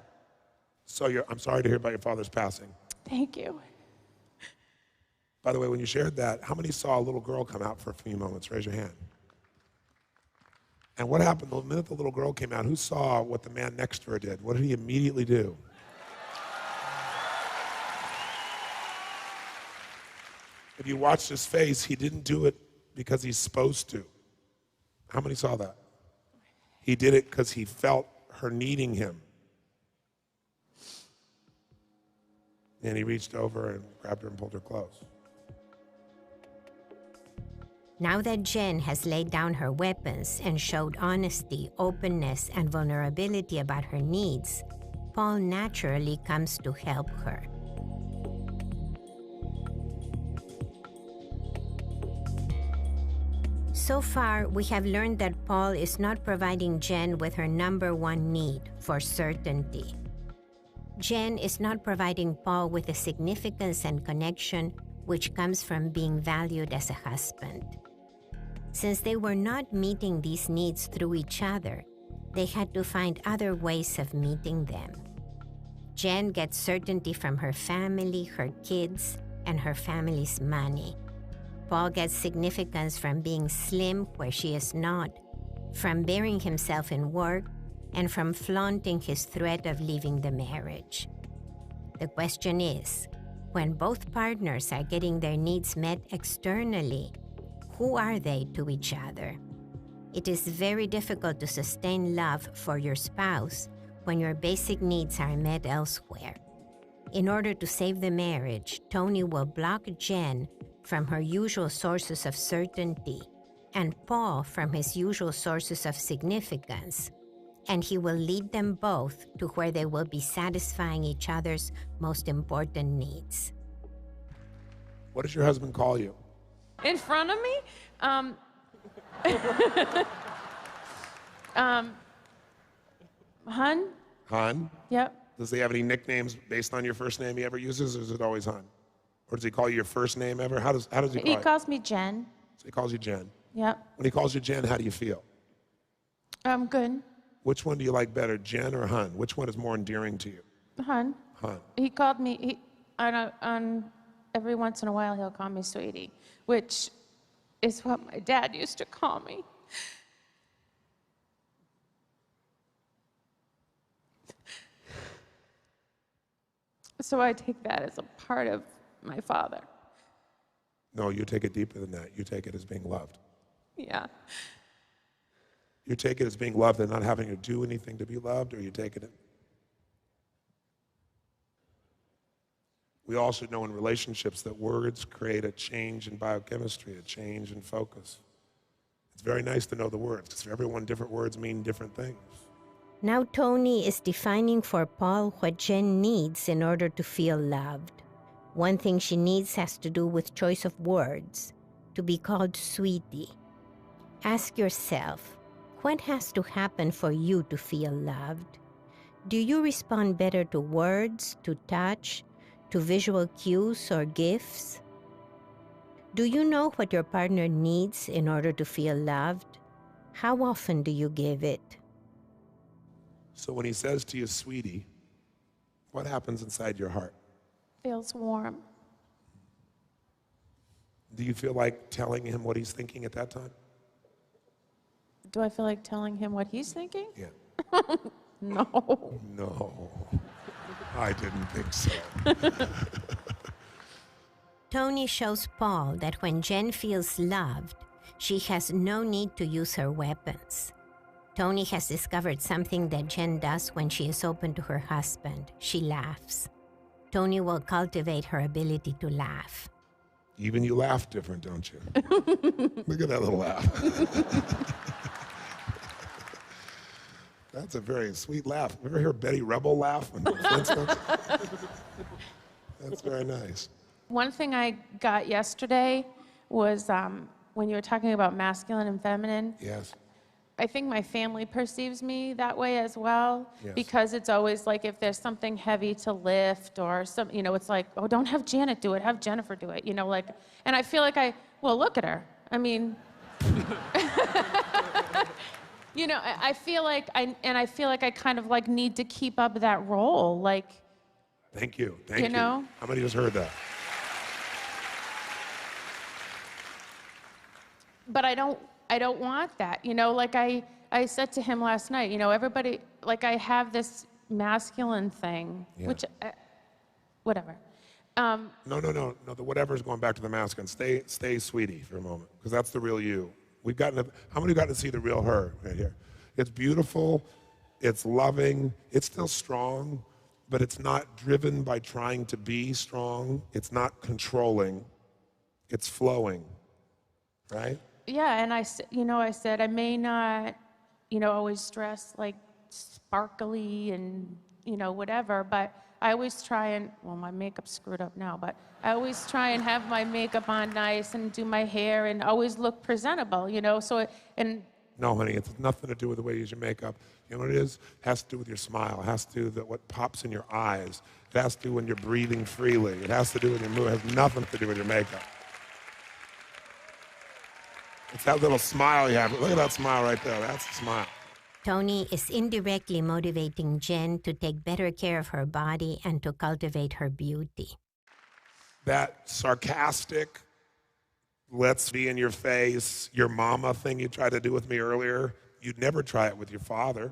So I'm sorry to hear about your father's passing. Thank you. By the way, when you shared that, how many saw a little girl come out for a few moments? Raise your hand. And what happened the minute the little girl came out? Who saw what the man next to her did? What did he immediately do? If you watched his face, he didn't do it because he's supposed to. How many saw that? He did it because he felt her needing him. And he reached over and grabbed her and pulled her close. Now that Jen has laid down her weapons and showed honesty, openness, and vulnerability about her needs, Paul naturally comes to help her. So far, we have learned that Paul is not providing Jen with her number one need for certainty. Jen is not providing Paul with the significance and connection which comes from being valued as a husband. Since they were not meeting these needs through each other, they had to find other ways of meeting them. Jen gets certainty from her family, her kids, and her family's money. Paul gets significance from being slim where she is not, from burying himself in work, and from flaunting his threat of leaving the marriage. The question is, when both partners are getting their needs met externally, who are they to each other? It is very difficult to sustain love for your spouse when your basic needs are met elsewhere. In order to save the marriage, Tony will block Jen from her usual sources of certainty and Paul from his usual sources of significance, and he will lead them both to where they will be satisfying each other's most important needs. What does your husband call you? In front of me? Hun? Hun? Yep. Does he have any nicknames based on your first name he ever uses, or is it always Hun? Or does he call you your first name ever? How does he call He you? calls me Jen. So he calls you Jen. Yep. When he calls you Jen, how do you feel? Good. Which one do you like better, Jen or Hun? Which one is more endearing to you? Hun. Hun. He called me, every once in a while he'll call me sweetie, which is what my dad used to call me. So I take that as a part of my father. No, you take it deeper than that. You take it as being loved. Yeah. You take it as being loved and not having to do anything to be loved, or you take it. We also know in relationships that words create a change in biochemistry, a change in focus. It's very nice to know the words, because for everyone, different words mean different things. Now Tony is defining for Paul what Jen needs in order to feel loved. One thing she needs has to do with choice of words, to be called sweetie. Ask yourself, what has to happen for you to feel loved? Do you respond better to words, to touch, to visual cues or gifts? Do you know what your partner needs in order to feel loved? How often do you give it? So when he says to you, sweetie, what happens inside your heart? Feels warm. Do you feel like telling him what he's thinking at that time? Do I feel like telling him what he's thinking? Yeah. No. No, I didn't think so. Tony shows Paul that when Jen feels loved, she has no need to use her weapons. Tony has discovered something that Jen does when she is open to her husband. She laughs. Tony will cultivate her ability to laugh. Even you laugh different, don't you? Look at that little laugh. That's a very sweet laugh. Ever hear Betty Rebel laugh? That's very nice. One thing I got yesterday was when you were talking about masculine and feminine. Yes. I think my family perceives me that way as well, Yes. because it's always like if there's something heavy to lift or some, it's like, oh, don't have Janet do it, have Jennifer do it, like, and I feel like well, look at her. I mean, I feel like I kind of like need to keep up that role, like. Thank you. Thank you. How many just heard that? But I don't want that, like I said to him last night, everybody, like I have this masculine thing, Yeah. which, whatever. No, the whatever is going back to the masculine. Stay sweetie for a moment, because that's the real you. How many got to see the real her right here? It's beautiful, it's loving, it's still strong, but it's not driven by trying to be strong. It's not controlling, it's flowing, right? Yeah, and I said I may not, always dress like sparkly and, whatever, but I always try and, well, my makeup's screwed up now, but I always try and have my makeup on nice and do my hair and always look presentable, No, honey, it's nothing to do with the way you use your makeup. You know what it is? It has to do with your smile. It has to do with what pops in your eyes. It has to do when you're breathing freely. It has to do with your mood. It has nothing to do with your makeup. It's that little smile you have. Look at that smile right there. That's the smile. Tony is indirectly motivating Jen to take better care of her body and to cultivate her beauty. That sarcastic, let's be in your face, your mama thing you tried to do with me earlier, you'd never try it with your father.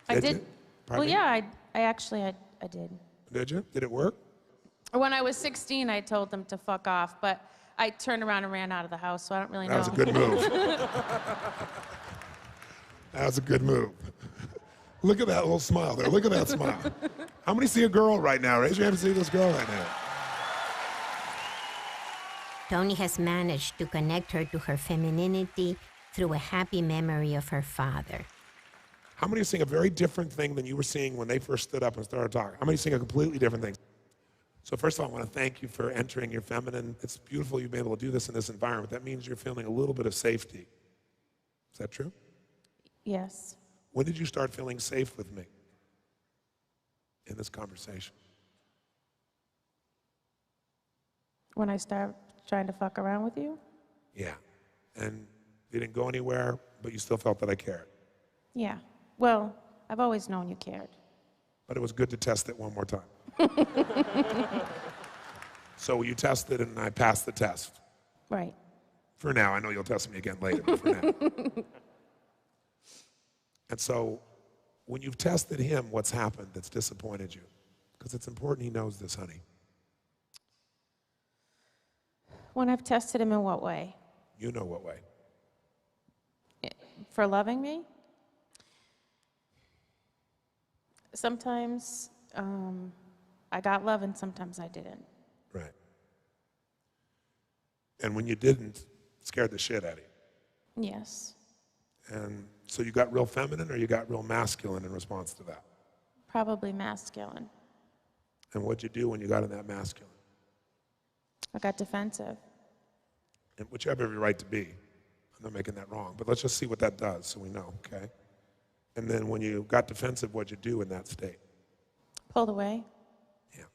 I did. You? Well, yeah, I did. Did you? Did it work? When I was 16, I told them to fuck off, but I turned around and ran out of the house, so I don't really know. That was a good move. That was a good move. Look at that little smile there. Look at that smile. How many see a girl right now? Raise your hand to see this girl right now. Tony has managed to connect her to her femininity through a happy memory of her father. How many are seeing a very different thing than you were seeing when they first stood up and started talking? How many are seeing a completely different thing? So first of all, I want to thank you for entering your feminine. It's beautiful you've been able to do this in this environment. That means you're feeling a little bit of safety. Is that true? Yes. When did you start feeling safe with me in this conversation? When I started trying to fuck around with you? Yeah. And you didn't go anywhere, but you still felt that I cared. Yeah. Well, I've always known you cared. But it was good to test it one more time. So you tested and I passed the test. Right. For now. I know you'll test me again later, but for now. And so when you've tested him, what's happened that's disappointed you? Because it's important he knows this, honey. When I've tested him in what way? You know what way. For loving me? Sometimes I got love and sometimes I didn't. Right. And when you didn't, it scared the shit out of you. Yes. And so you got real feminine or you got real masculine in response to that? Probably masculine. And what'd you do when you got in that masculine? I got defensive. And which you have every right to be. I'm not making that wrong. But let's just see what that does so we know, okay? And then when you got defensive, what'd you do in that state? Pulled away. Yeah.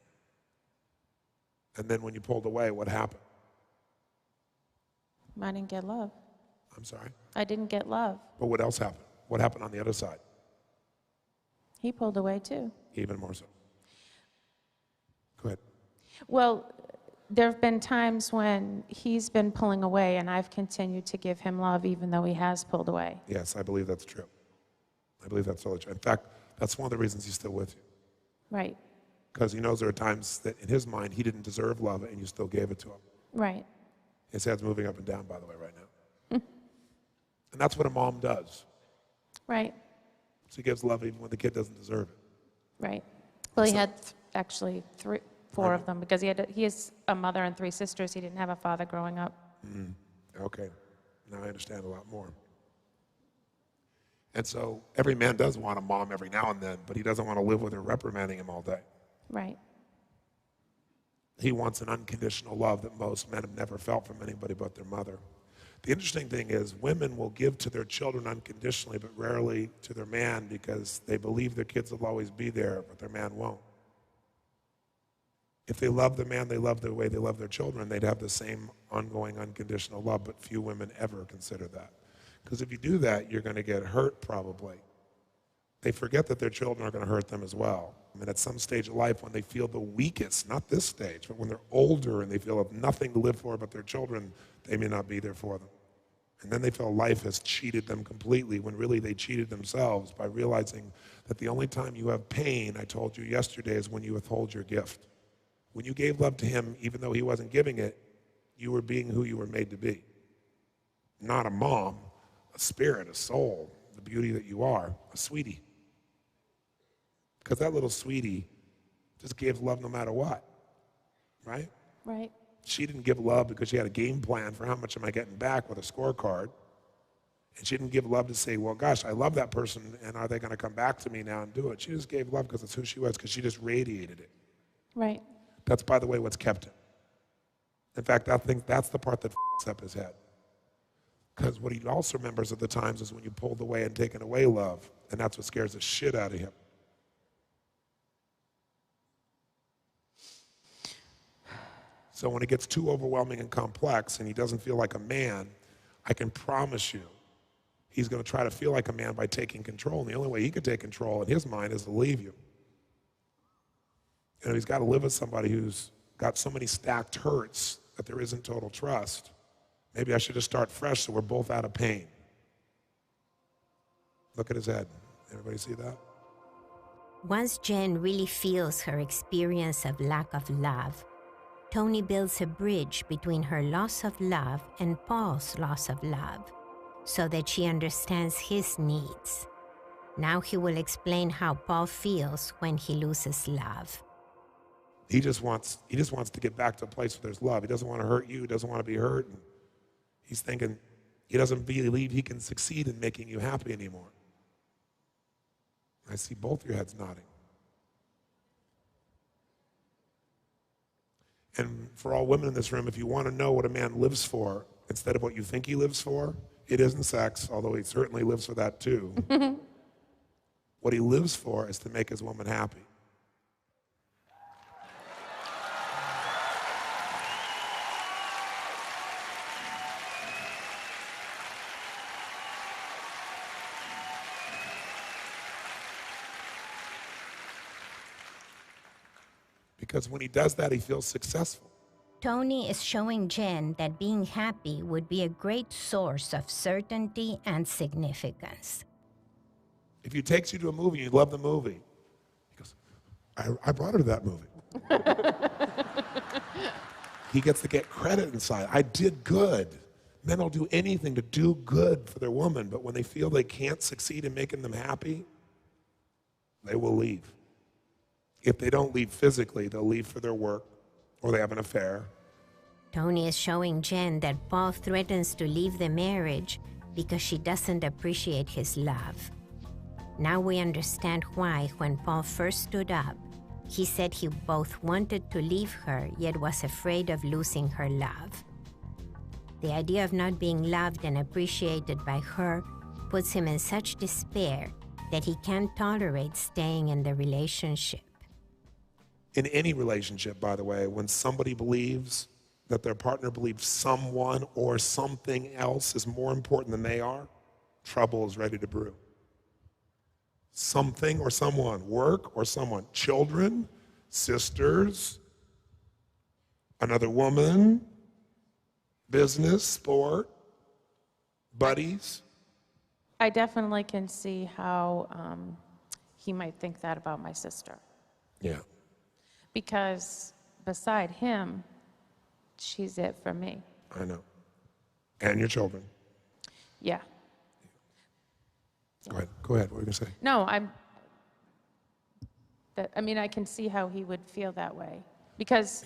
And then when you pulled away, what happened? I didn't get love. I'm sorry? I didn't get love. But what else happened? What happened on the other side? He pulled away too. Even more so. Go ahead. Well, there have been times when he's been pulling away and I've continued to give him love even though he has pulled away. Yes, I believe that's true. I believe that's totally true. In fact, that's one of the reasons he's still with you. Right. Because he knows there are times that in his mind he didn't deserve love and you still gave it to him. Right. His head's moving up and down, by the way, right now. And that's what a mom does. Right. She gives love even when the kid doesn't deserve it. Right. Well, he had actually four of them because he has a mother and 3 sisters. He didn't have a father growing up. Okay. Now I understand a lot more. And so every man does want a mom every now and then, but he doesn't want to live with her reprimanding him all day. Right. He wants an unconditional love that most men have never felt from anybody but their mother. The interesting thing is women will give to their children unconditionally, but rarely to their man because they believe their kids will always be there, but their man won't. If they love the man, they love the way they love their children, they'd have the same ongoing unconditional love, but few women ever consider that. Because if you do that, you're going to get hurt probably. They forget that their children are going to hurt them as well. I mean, at some stage of life when they feel the weakest, not this stage, but when they're older and they feel have nothing to live for but their children, they may not be there for them. And then they feel life has cheated them completely when really they cheated themselves by realizing that the only time you have pain, I told you yesterday, is when you withhold your gift. When you gave love to him, even though he wasn't giving it, you were being who you were made to be. Not a mom, a spirit, a soul, the beauty that you are, a sweetie. Because that little sweetie just gave love no matter what, right? Right. She didn't give love because she had a game plan for how much am I getting back with a scorecard. And she didn't give love to say, well, gosh, I love that person, and are they going to come back to me now and do it? She just gave love because it's who she was, because she just radiated it. Right. That's, by the way, what's kept him. In fact, I think that's the part that f***s up his head. Because what he also remembers at the times is when you pulled away and taken away love, and that's what scares the shit out of him. So when it gets too overwhelming and complex and he doesn't feel like a man, I can promise you he's going to try to feel like a man by taking control. And the only way he could take control in his mind is to leave you. And he's got to live with somebody who's got so many stacked hurts that there isn't total trust. Maybe I should just start fresh so we're both out of pain. Look at his head. Everybody see that? Once Jen really feels her experience of lack of love, Tony builds a bridge between her loss of love and Paul's loss of love so that she understands his needs. Now he will explain how Paul feels when he loses love. He just wants to get back to a place where there's love. He doesn't want to hurt you. He doesn't want to be hurt. And he's thinking he doesn't believe he can succeed in making you happy anymore. I see both your heads nodding. And for all women in this room, if you want to know what a man lives for instead of what you think he lives for, it isn't sex, although he certainly lives for that too. What he lives for is to make his woman happy. Because when he does that, he feels successful. Tony is showing Jen that being happy would be a great source of certainty and significance. If he takes you to a movie, you love the movie. He goes, I brought her to that movie. He gets to get credit inside. I did good. Men will do anything to do good for their woman, but when they feel they can't succeed in making them happy, they will leave. If they don't leave physically, they'll leave for their work, or they have an affair. Tony is showing Jen that Paul threatens to leave the marriage because she doesn't appreciate his love. Now we understand why, when Paul first stood up, he said he both wanted to leave her, yet was afraid of losing her love. The idea of not being loved and appreciated by her puts him in such despair that he can't tolerate staying in the relationship. In any relationship, by the way, when somebody believes that their partner believes someone or something else is more important than they are, trouble is ready to brew. Something or someone, work or someone, children, sisters, another woman, business, sport, buddies. I definitely can see how he might think that about my sister. Yeah. Because beside him, she's it for me. I know. And your children. Yeah. Go ahead. What were you going to say? No, I can see how he would feel that way. Because,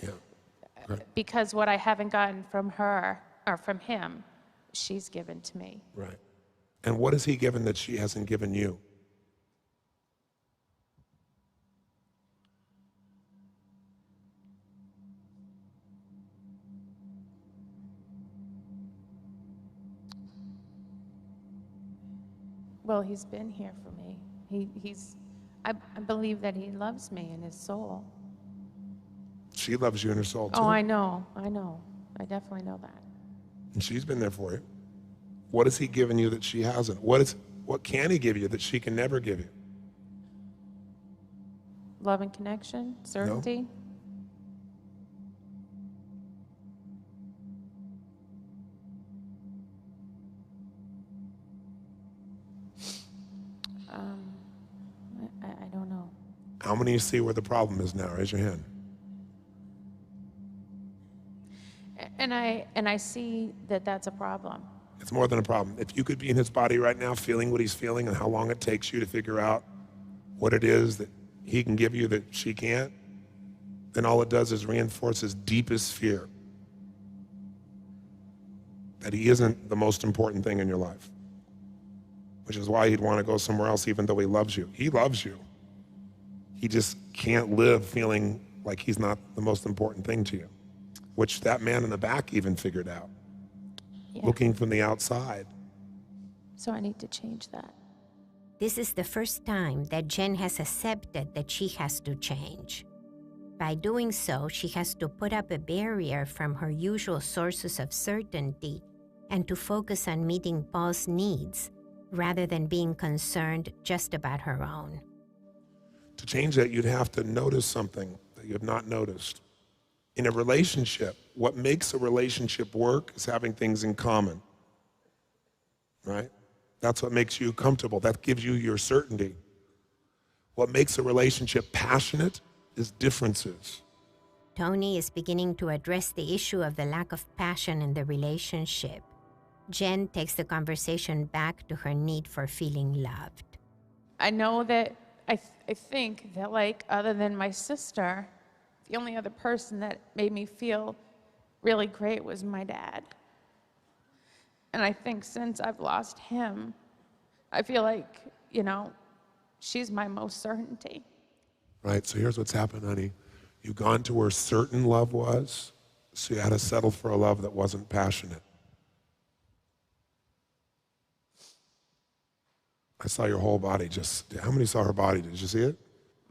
because what I haven't gotten from her, or from him, she's given to me. Right. And what has he given that she hasn't given you? Well, he's been here for me. I believe that he loves me in his soul. She loves you in her soul, too. Oh, I know. I definitely know that. And she's been there for you. What has he given you that she hasn't? What can he give you that she can never give you? Love and connection, certainty. No. I don't know. How many of you see where the problem is now? Raise your hand. And I see that that's a problem. It's more than a problem. If you could be in his body right now, feeling what he's feeling and how long it takes you to figure out what it is that he can give you that she can't, then all it does is reinforce his deepest fear that he isn't the most important thing in your life, which is why he'd want to go somewhere else even though he loves you. He loves you. He just can't live feeling like he's not the most important thing to you, which that man in the back even figured out, looking from the outside. So I need to change that. This is the first time that Jen has accepted that she has to change. By doing so, she has to put up a barrier from her usual sources of certainty and to focus on meeting Paul's needs rather than being concerned just about her own. To change that, you'd have to notice something that you have not noticed. In a relationship, what makes a relationship work is having things in common, right? That's what makes you comfortable. That gives you your certainty. What makes a relationship passionate is differences. Tony is beginning to address the issue of the lack of passion in the relationship. Jen takes the conversation back to her need for feeling loved. I know that I think that, like, other than my sister, the only other person that made me feel really great was my dad. And I think since I've lost him, I feel like, you know, she's my most certainty. Right, so here's what's happened, honey. You've gone to where certain love was, so you had to settle for a love that wasn't passionate. I saw your whole body just, how many saw her body? Did you see it?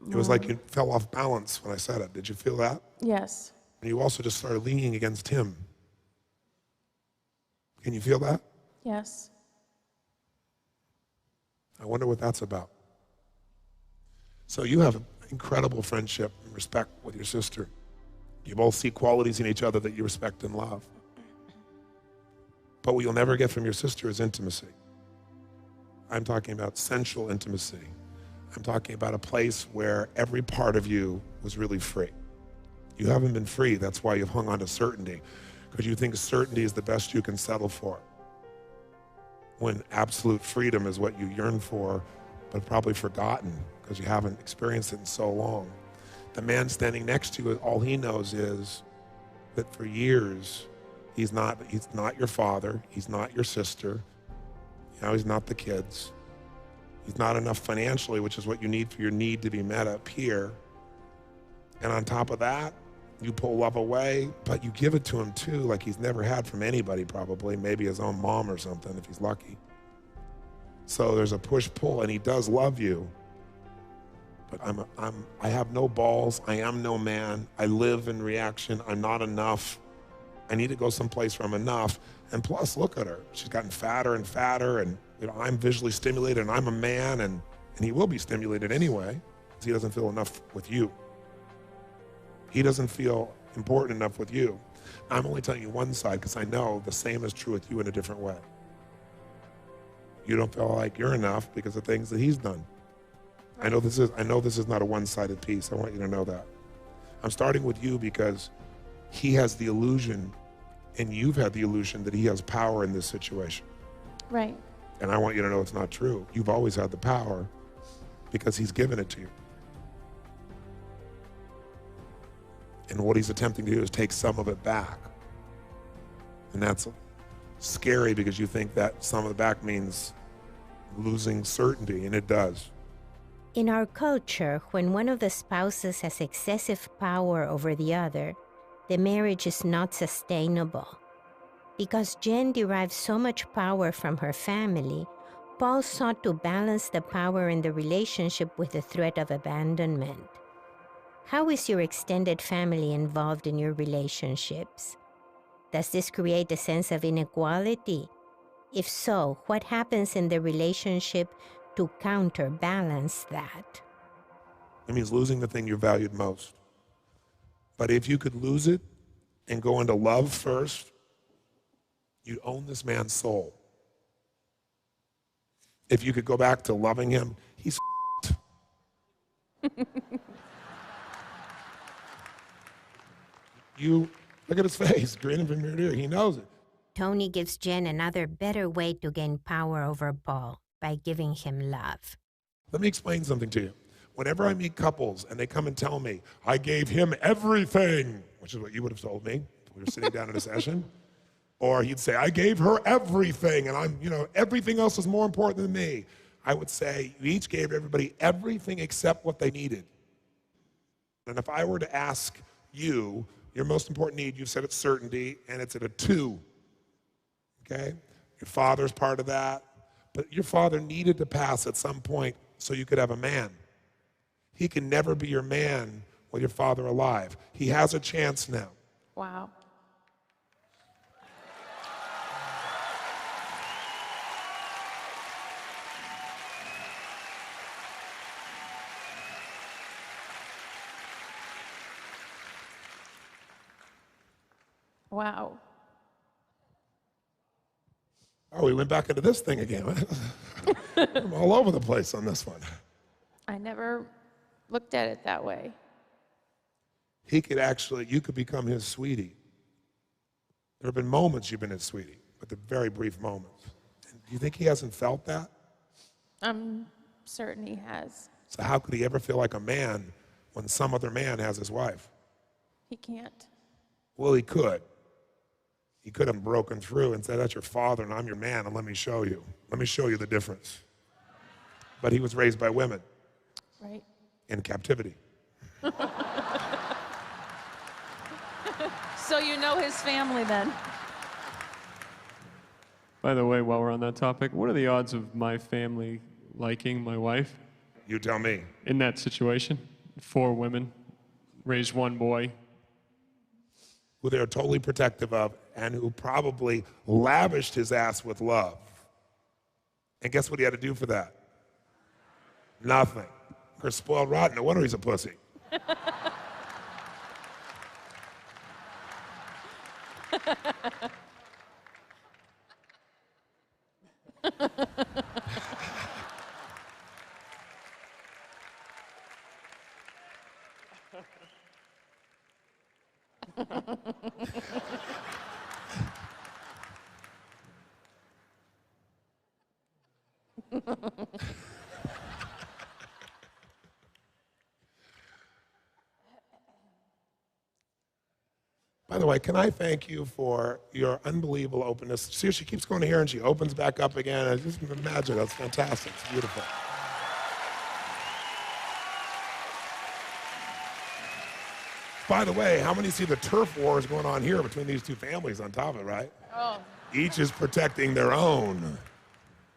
It was like you fell off balance when I said it. Did you feel that? Yes. And you also just started leaning against him. Can you feel that? Yes. I wonder what that's about. So you have an incredible friendship and respect with your sister. You both see qualities in each other that you respect and love. But what you'll never get from your sister is intimacy. I'm talking about sensual intimacy. I'm talking about a place where every part of you was really free. You haven't been free. That's why you've hung on to certainty, because you think certainty is the best you can settle for, when absolute freedom is what you yearn for, but probably forgotten because you haven't experienced it in so long. The man standing next to you, all he knows is that for years, he's not your father, he's not your sister, he's not the kids. He's not enough financially, which is what you need for your need to be met up here. And on top of that, you pull love away, but you give it to him too, like he's never had from anybody probably, maybe his own mom or something if he's lucky. So there's a push-pull, and he does love you. But I have no balls, I am no man, I live in reaction, I'm not enough. I need to go someplace where I'm enough. And plus, look at her. She's gotten fatter and fatter, and I'm visually stimulated, and I'm a man, and he will be stimulated anyway, because he doesn't feel enough with you. He doesn't feel important enough with you. I'm only telling you one side, because I know the same is true with you in a different way. You don't feel like you're enough because of things that he's done. I know this is not a one-sided piece. I want you to know that. I'm starting with you because he has the illusion, and you've had the illusion that he has power in this situation. Right. And I want you to know it's not true. You've always had the power because he's given it to you. And what he's attempting to do is take some of it back. And that's scary because you think that some of it back means losing certainty, and it does. In our culture, when one of the spouses has excessive power over the other, the marriage is not sustainable. Because Jen derives so much power from her family, Paul sought to balance the power in the relationship with the threat of abandonment. How is your extended family involved in your relationships? Does this create a sense of inequality? If so, what happens in the relationship to counterbalance that? It means losing the thing you valued most. But if you could lose it and go into love first, you'd own this man's soul. If you could go back to loving him, he's You look at his face, grinning from ear to ear. He knows it. Tony gives Jen another better way to gain power over Paul by giving him love. Let me explain something to you. Whenever I meet couples and they come and tell me, I gave him everything, which is what you would have told me if we were sitting down in a session, or he'd say, I gave her everything, and everything else is more important than me. I would say, you each gave everybody everything except what they needed. And if I were to ask you, your most important need, you've said it's certainty, and it's at a 2. Okay? Your father's part of that, but your father needed to pass at some point so you could have a man. He can never be your man with your father alive. He has a chance now. Wow. Wow. Oh, we went back into this thing again. I'm all over the place on this one. I never looked at it that way. he could actually, you could become his sweetie. There have been moments you've been his sweetie, but they're very brief moments. And do you think he hasn't felt that? I'm certain he has. So how could he ever feel like a man when some other man has his wife? He can't. Well, he could. He could have broken through and said, that's your father and I'm your man, and let me show you. Let me show you the difference. But he was raised by women. Right. In captivity. So you know his family then? By the way, while we're on that topic, what are the odds of my family liking my wife? You tell me. In that situation, 4 women, raised 1 boy. Who they're totally protective of and who probably lavished his ass with love. And guess what he had to do for that? Nothing. They're spoiled rotten. No wonder he's a pussy. By the way, can I thank you for your unbelievable openness? See, she keeps going here and she opens back up again. I just imagine, that's fantastic. It's beautiful. By the way, how many see the turf wars going on here between these two families on top of it, right? Oh. Each is protecting their own.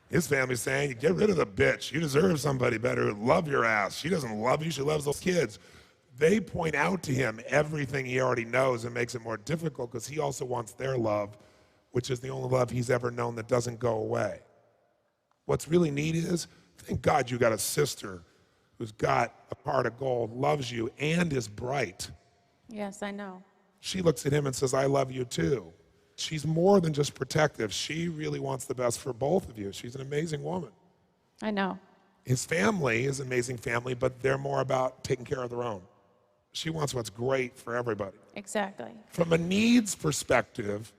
His family's saying, get rid of the bitch. You deserve somebody better. Love your ass. She doesn't love you. She loves those kids. They point out to him everything he already knows and makes it more difficult because he also wants their love, which is the only love he's ever known that doesn't go away. What's really neat is, thank God you got a sister who's got a heart of gold, loves you, and is bright. Yes, I know. She looks at him and says, I love you too. She's more than just protective. She really wants the best for both of you. She's an amazing woman. I know. His family is an amazing family, but they're more about taking care of their own. She wants what's great for everybody. Exactly. From a needs perspective,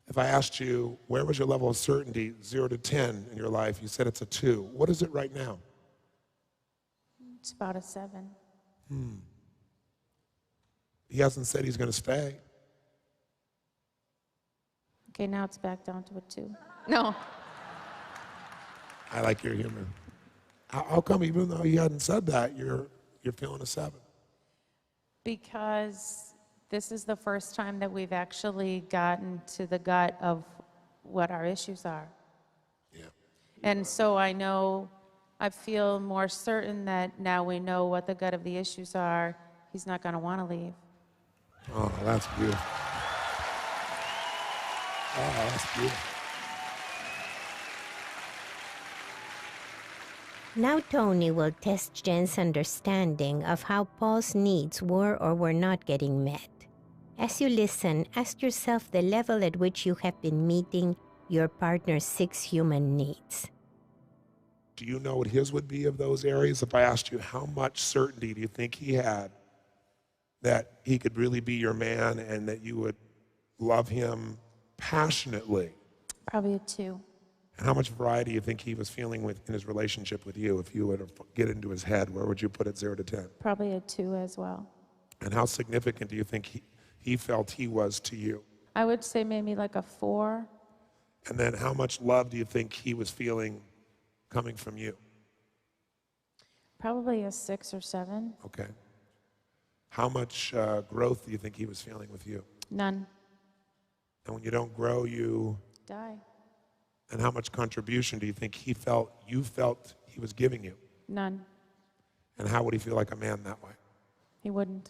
if I asked you, where was your level of certainty, 0 to 10 in your life? You said it's a 2. What is it right now? It's about a 7. He hasn't said he's going to stay. Okay, now it's back down to a 2. No. I like your humor. How come even though he hadn't said that, you're feeling a 7? Because this is the first time that we've actually gotten to the gut of what our issues are. Yeah. And so I feel more certain that now we know what the gut of the issues are, he's not going to want to leave. Oh, that's beautiful. Oh, that's beautiful. Now Tony will test Jen's understanding of how Paul's needs were or were not getting met. As you listen, ask yourself the level at which you have been meeting your partner's 6 human needs. Do you know what his would be of those areas? If I asked you, how much certainty do you think he had that he could really be your man and that you would love him passionately? Probably a 2. And how much variety do you think he was feeling in his relationship with you? If you were to get into his head, where would you put it 0 to 10? Probably a 2 as well. And how significant do you think he felt he was to you? I would say maybe like a 4. And then how much love do you think he was feeling coming from you? Probably a 6 or 7. Okay. How much growth do you think he was feeling with you? None. And when you don't grow, you... Die. And how much contribution do you think you felt he was giving you? None. And how would he feel like a man that way? He wouldn't.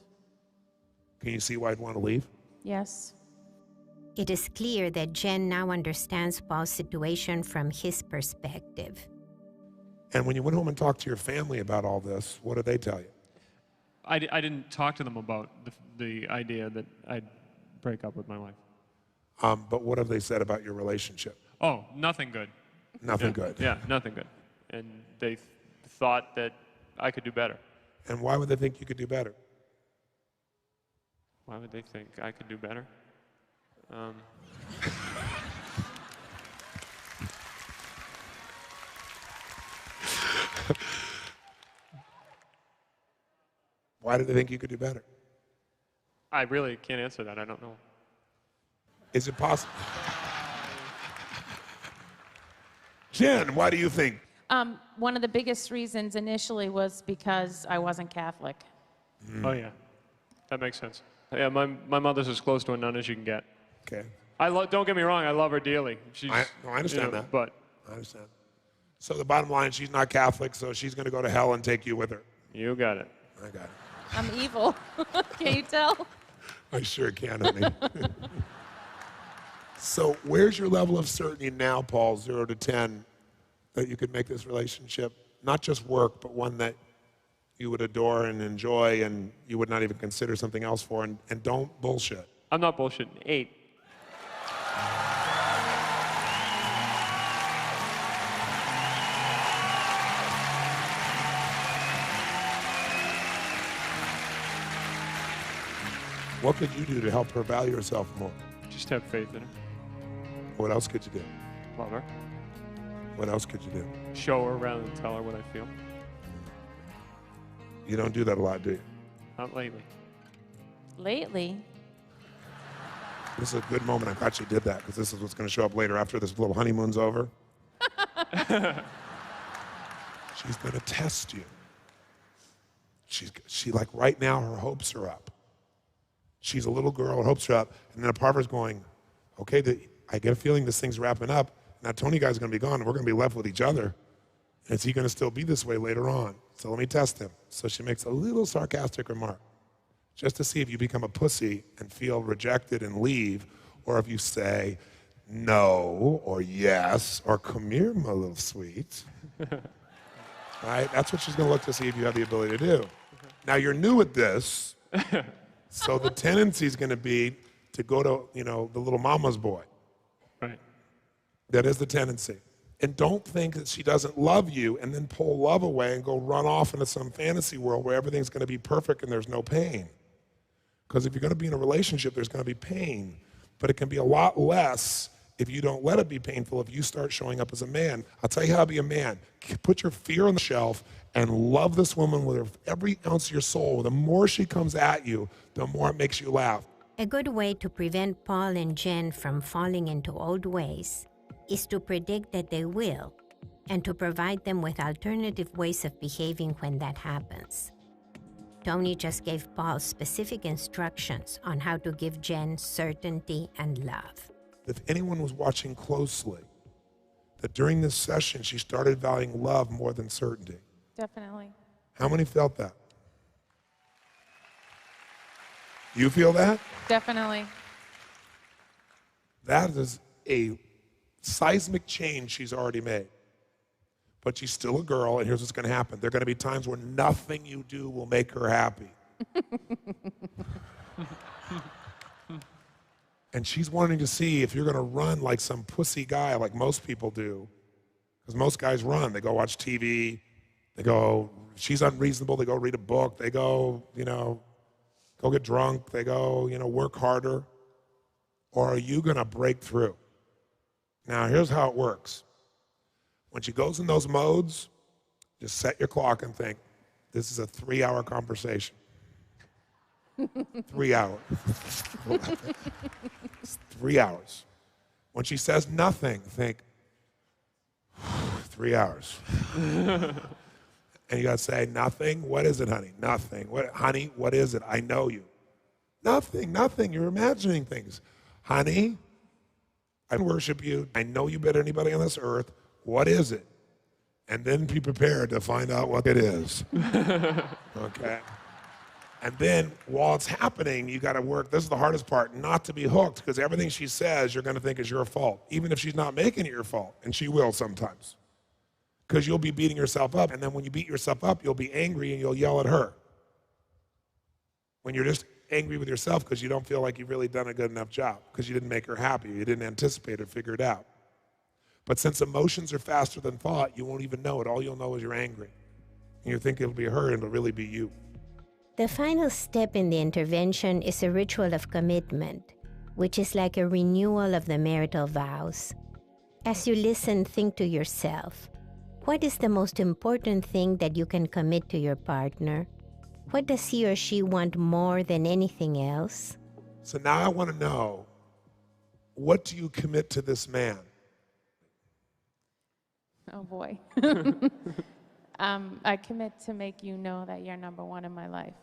Can you see why I'd want to leave? Yes. It is clear that Jen now understands Paul's situation from his perspective. And when you went home and talked to your family about all this, what did they tell you? I didn't talk to them about the idea that I'd break up with my wife. But what have they said about your relationship? Oh, nothing good. Nothing good. Yeah, nothing good. And they thought that I could do better. And why would they think you could do better? Why would they think I could do better? Why do they think you could do better? I really can't answer that. I don't know. Is it possible? Jen, why do you think? One of the biggest reasons initially was because I wasn't Catholic. Oh, yeah. That makes sense. Yeah, my mother's as close to a nun as you can get. Okay. Don't get me wrong, I love her dearly. She's, I understand that. But I understand. So the bottom line, she's not Catholic, so she's going to go to hell and take you with her. you got it. I got it. I'm evil. Can you tell? I sure can, honey. So where's your level of certainty now, Paul, 0 to 10, that you could make this relationship not just work, but one that you would adore and enjoy and you would not even consider something else for, and don't bullshit? I'm not bullshitting. 8. What could you do to help her value herself more? Just have faith in her. What else could you do? Love her. What else could you do? Show her rather than tell her what I feel. You don't do that a lot, do you? Not lately. Lately? This is a good moment. I'm glad you did that, because this is what's going to show up later after this little honeymoon's over. She's going to test you. She like right now, her hopes are up. She's a little girl, her hopes are up, and then a part of her's going, okay, I get a feeling this thing's wrapping up. Now Tony guy's going to be gone, and we're going to be left with each other. And is he going to still be this way later on? So let me test him. So she makes a little sarcastic remark, just to see if you become a pussy and feel rejected and leave, or if you say no, or yes, or come here, my little sweet. Right? That's what she's going to look to see if you have the ability to do. Now you're new at this, so the tendency is going to be to go to, the little mama's boy. Right. That is the tendency. And don't think that she doesn't love you and then pull love away and go run off into some fantasy world where everything's going to be perfect and there's no pain. Because if you're going to be in a relationship, there's going to be pain. But it can be a lot less if you don't let it be painful, if you start showing up as a man. I'll tell you how to be a man. Put your fear on the shelf and love this woman with every ounce of your soul. The more she comes at you, the more it makes you laugh. A good way to prevent Paul and Jen from falling into old ways is to predict that they will, and to provide them with alternative ways of behaving when that happens. Tony just gave Paul specific instructions on how to give Jen certainty and love. If anyone was watching closely, that during this session she started valuing love more than certainty. Definitely. How many felt that? You feel that? Definitely. That is a seismic change she's already made. But she's still a girl, and here's what's going to happen. There are going to be times where nothing you do will make her happy. And she's wanting to see if you're going to run like some pussy guy like most people do. Because most guys run. They go watch TV. They go, she's unreasonable. They go read a book. They go, go get drunk. They go, work harder. Or are you going to break through? Now, here's how it works. When she goes in those modes, just set your clock and think, this is a 3-hour conversation. 3 hours. 3 hours. When she says nothing, think, 3 hours. And you got to say, nothing? What is it, honey? Nothing. What, honey, what is it? I know you. Nothing, nothing. You're imagining things. Honey, I worship you. I know you better than anybody on this earth. What is it? And then be prepared to find out what it is. Okay? And then while it's happening, you got to work. This is the hardest part, not to be hooked, because everything she says you're going to think is your fault, even if she's not making it your fault, and she will sometimes. Because you'll be beating yourself up, and then when you beat yourself up, you'll be angry and you'll yell at her. When you're just angry with yourself because you don't feel like you've really done a good enough job, because you didn't make her happy, you didn't anticipate or figure it out. But since emotions are faster than thought, you won't even know it. All you'll know is you're angry. And you think it'll be her, and it'll really be you. The final step in the intervention is a ritual of commitment, which is like a renewal of the marital vows. As you listen, think to yourself, what is the most important thing that you can commit to your partner? What does he or she want more than anything else? So now I want to know, what do you commit to this man? Oh boy. I commit to make you know that you're number one in my life.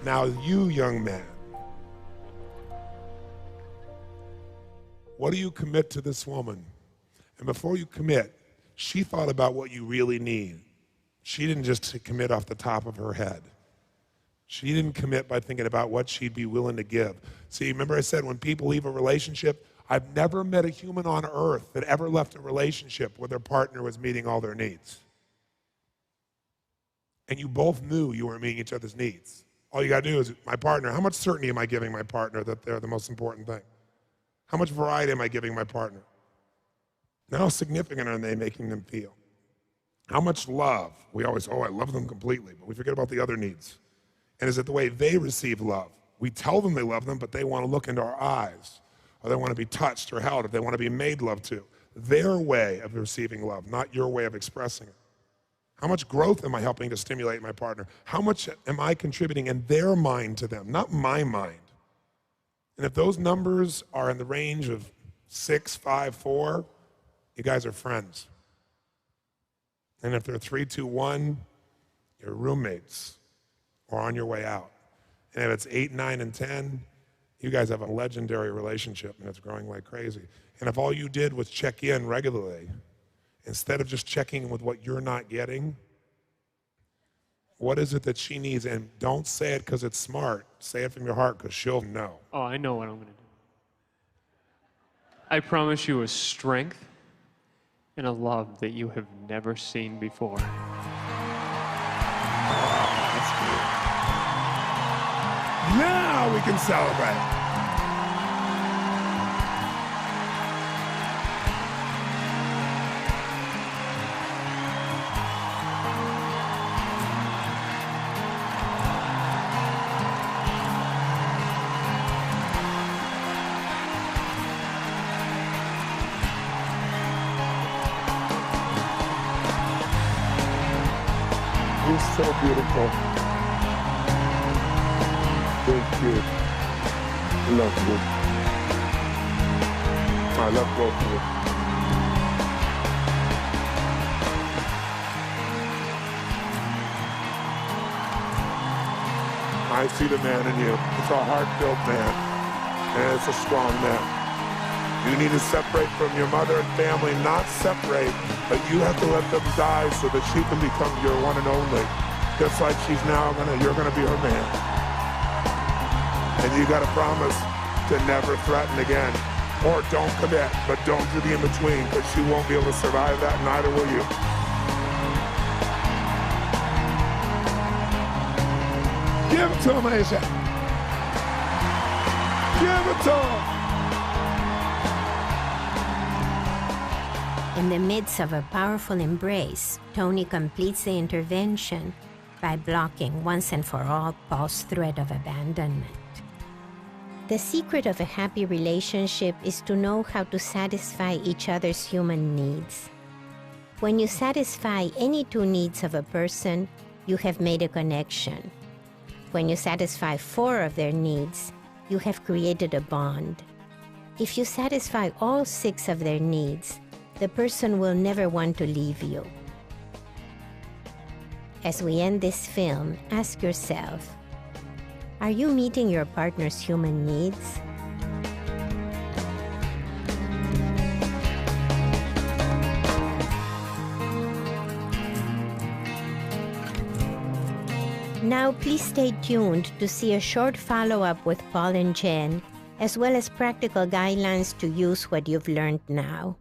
Now you, young man, what do you commit to this woman? And before you commit, she thought about what you really need. She didn't just commit off the top of her head. She didn't commit by thinking about what she'd be willing to give. See, remember I said when people leave a relationship, I've never met a human on earth that ever left a relationship where their partner was meeting all their needs. And you both knew you were meeting each other's needs. All you gotta do is, my partner, how much certainty am I giving my partner that they're the most important thing? How much variety am I giving my partner? And how significant are they making them feel? How much love? We always, I love them completely, but we forget about the other needs. And is it the way they receive love? We tell them they love them, but they want to look into our eyes, or they want to be touched or held, or they want to be made love to. Their way of receiving love, not your way of expressing it. How much growth am I helping to stimulate my partner? How much am I contributing in their mind to them, not my mind? And if those numbers are in the range of 6, 5, 4, you guys are friends. And if they're 3, 2, 1, you're roommates or on your way out. And if it's 8, 9, and 10, you guys have a legendary relationship and it's growing like crazy. And if all you did was check in regularly, instead of just checking with what you're not getting, what is it that she needs? And don't say it because it's smart. Say it from your heart because she'll know. Oh, I know what I'm going to do. I promise you a strength and a love that you have never seen before. That's good. Now we can celebrate. So beautiful. Thank you. I love you. I love both of you. I see the man in you. It's a heart-filled man, and it's a strong man. You need to separate from your mother and family, not separate, but you have to let them die so that she can become your one and only. Just like she's now you're gonna be her man. And you gotta promise to never threaten again. Or don't commit, but don't do the in-between, because she won't be able to survive that, neither will you. Give it to him, Asia. Give it to him. In the midst of a powerful embrace, Tony completes the intervention by blocking once and for all Paul's threat of abandonment. The secret of a happy relationship is to know how to satisfy each other's human needs. When you satisfy any two needs of a person, you have made a connection. When you satisfy 4 of their needs, you have created a bond. If you satisfy all 6 of their needs, the person will never want to leave you. As we end this film, ask yourself, are you meeting your partner's human needs? Now please stay tuned to see a short follow-up with Paul and Jen, as well as practical guidelines to use what you've learned now.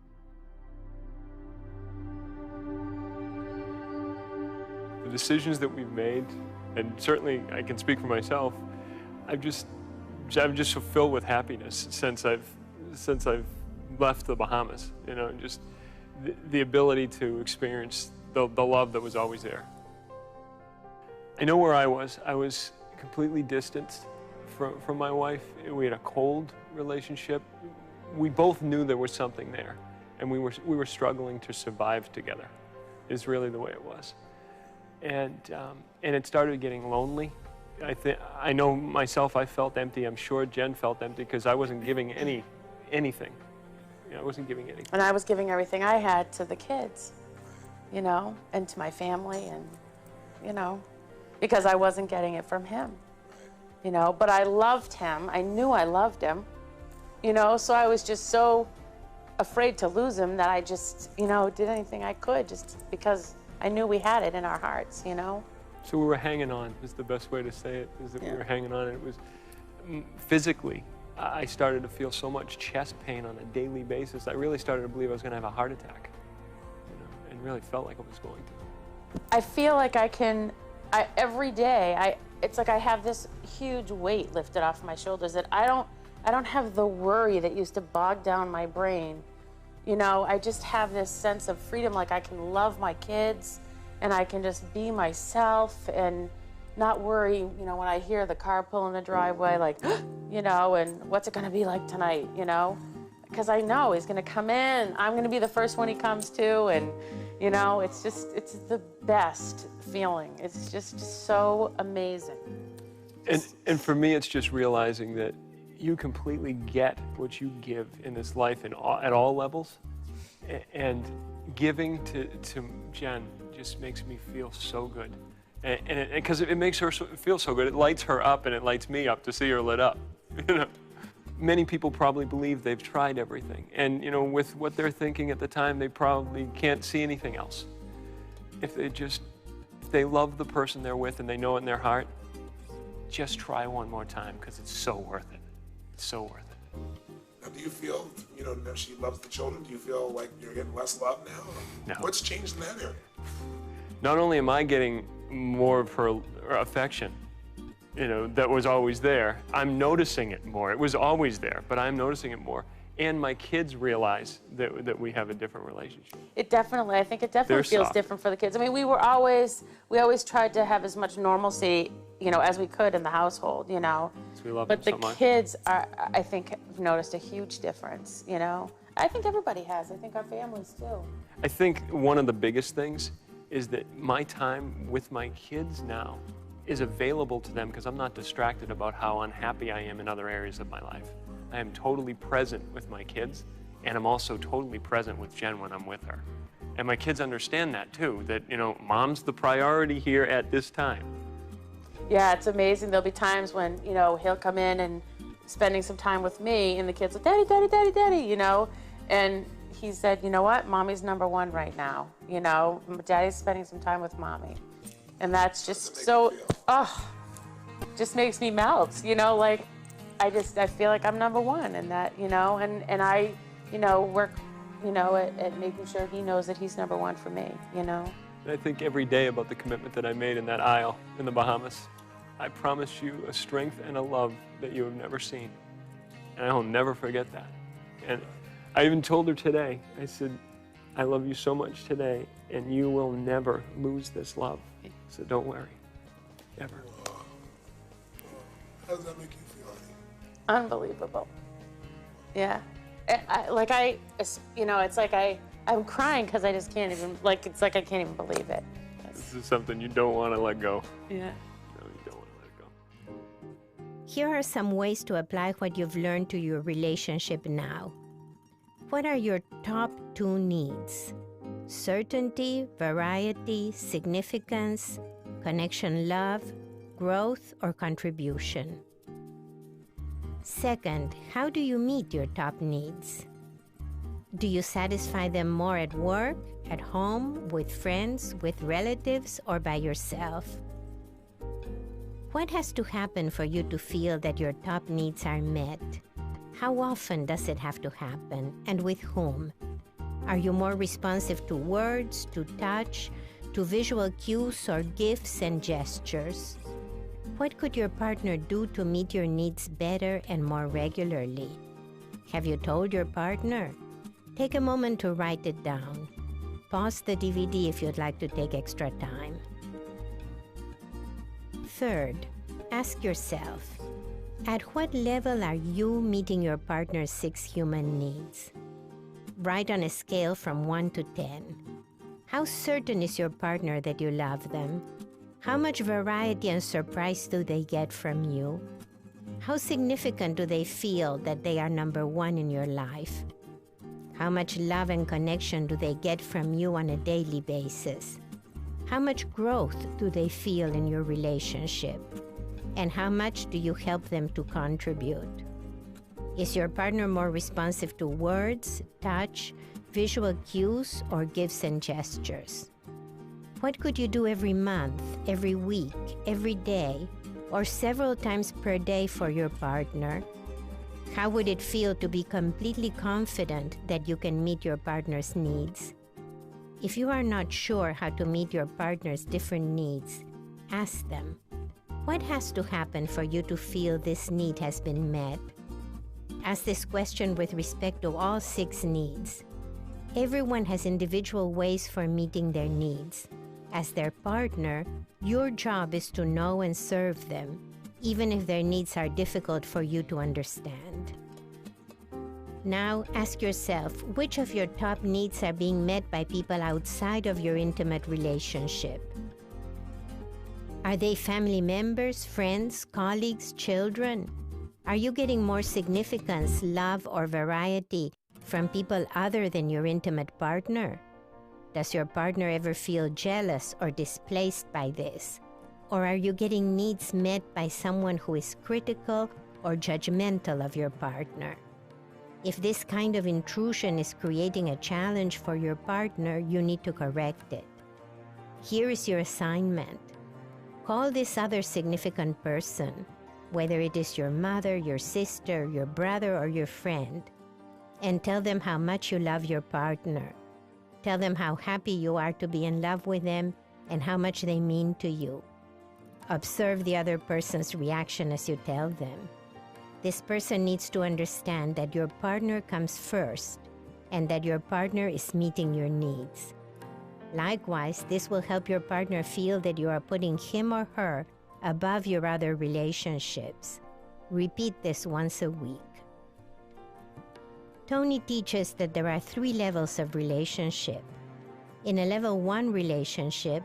decisions that we've made, and certainly I can speak for myself, I'm just so filled with happiness since I've left the Bahamas, you know, and just the ability to experience the love that was always there. I know where I was. I was completely distanced from my wife. We had a cold relationship. We both knew there was something there, and we were struggling to survive together, is really the way it was. And it started getting lonely. I know myself, I felt empty. I'm sure Jen felt empty because I wasn't giving anything. You know, I wasn't giving anything. And I was giving everything I had to the kids, you know, and to my family, and, you know, because I wasn't getting it from him, you know. But I loved him. I knew I loved him, you know, so I was just so afraid to lose him that I just, you know, did anything I could just because I knew we had it in our hearts, you know. So we were hanging on, is the best way to say it, is that we were hanging on. And it was physically, I started to feel so much chest pain on a daily basis. I really started to believe I was going to have a heart attack, you know, and really felt like I was going to. I feel like every day, it's like I have this huge weight lifted off my shoulders that I don't have the worry that used to bog down my brain. You know, I just have this sense of freedom, like I can love my kids and I can just be myself and not worry, you know, when I hear the car pull in the driveway, like, you know, and what's it gonna be like tonight, you know? Because I know he's gonna come in, I'm gonna be the first one he comes to, and, you know, it's the best feeling. It's just so amazing. And for me, it's just realizing that you completely get what you give in this life at all levels, and giving to Jen just makes me feel so good, and because it makes her feel so good, it lights her up and it lights me up to see her lit up. You know, many people probably believe they've tried everything, and you know, with what they're thinking at the time, they probably can't see anything else. If they love the person they're with and they know it in their heart, just try one more time because it's so worth it. It's so worth it. Now, do you feel, you know, now she loves the children, do you feel like you're getting less love now? No. What's changed in that area? Not only am I getting more of her affection, you know, that was always there, I'm noticing it more. It was always there, but I'm noticing it more. And my kids realize that we have a different relationship. I think it definitely feels different for the kids. I mean, we always tried to have as much normalcy, you know, as we could in the household, you know. We love but them the so much. kids I think, have noticed a huge difference, you know. I think everybody has. I think our families too. I think one of the biggest things is that my time with my kids now is available to them because I'm not distracted about how unhappy I am in other areas of my life. I am totally present with my kids, and I'm also totally present with Jen when I'm with her. And my kids understand that too, that, you know, mom's the priority here at this time. Yeah, it's amazing. There'll be times when, you know, he'll come in and spending some time with me, and the kids are, Daddy, Daddy, Daddy, Daddy, you know. And he said, you know what, Mommy's number one right now, you know. Daddy's spending some time with Mommy. And that's just so, just makes me melt, you know, like, I feel like I'm number one, and that, you know, and I, you know, work, you know, at making sure he knows that he's number one for me, you know. I think every day about the commitment that I made in that aisle in the Bahamas. I promise you a strength and a love that you have never seen. And I will never forget that. And I even told her today, I said, I love you so much today, and you will never lose this love. So don't worry, ever. How does that make you feel, honey? Unbelievable. Yeah. You know, it's like I'm crying because I just can't even, like, it's like I can't even believe it. This is something you don't want to let go. Yeah. No, you don't want to let it go. Here are some ways to apply what you've learned to your relationship now. What are your top 2 needs? Certainty, variety, significance, connection, love, growth, or contribution? Second, how do you meet your top needs? Do you satisfy them more at work, at home, with friends, with relatives, or by yourself? What has to happen for you to feel that your top needs are met? How often does it have to happen, and with whom? Are you more responsive to words, to touch, to visual cues or gifts and gestures? What could your partner do to meet your needs better and more regularly? Have you told your partner? Take a moment to write it down. Pause the DVD if you'd like to take extra time. Third, ask yourself, at what level are you meeting your partner's 6 human needs? Write on a scale from 1 to 10. How certain is your partner that you love them? How much variety and surprise do they get from you? How significant do they feel that they are number 1 in your life? How much love and connection do they get from you on a daily basis? How much growth do they feel in your relationship? And how much do you help them to contribute? Is your partner more responsive to words, touch, visual cues, or gifts and gestures? What could you do every month, every week, every day, or several times per day for your partner? How would it feel to be completely confident that you can meet your partner's needs? If you are not sure how to meet your partner's different needs, ask them, what has to happen for you to feel this need has been met? Ask this question with respect to all 6 needs. Everyone has individual ways for meeting their needs. As their partner, your job is to know and serve them, even if their needs are difficult for you to understand. Now, ask yourself, which of your top needs are being met by people outside of your intimate relationship? Are they family members, friends, colleagues, children? Are you getting more significance, love, or variety from people other than your intimate partner? Does your partner ever feel jealous or displaced by this? Or are you getting needs met by someone who is critical or judgmental of your partner? If this kind of intrusion is creating a challenge for your partner, you need to correct it. Here is your assignment. Call this other significant person, whether it is your mother, your sister, your brother, or your friend, and tell them how much you love your partner. Tell them how happy you are to be in love with them and how much they mean to you. Observe the other person's reaction as you tell them. This person needs to understand that your partner comes first and that your partner is meeting your needs. Likewise, this will help your partner feel that you are putting him or her above your other relationships. Repeat this once a week. Tony teaches that there are 3 levels of relationship. In a level 1 relationship,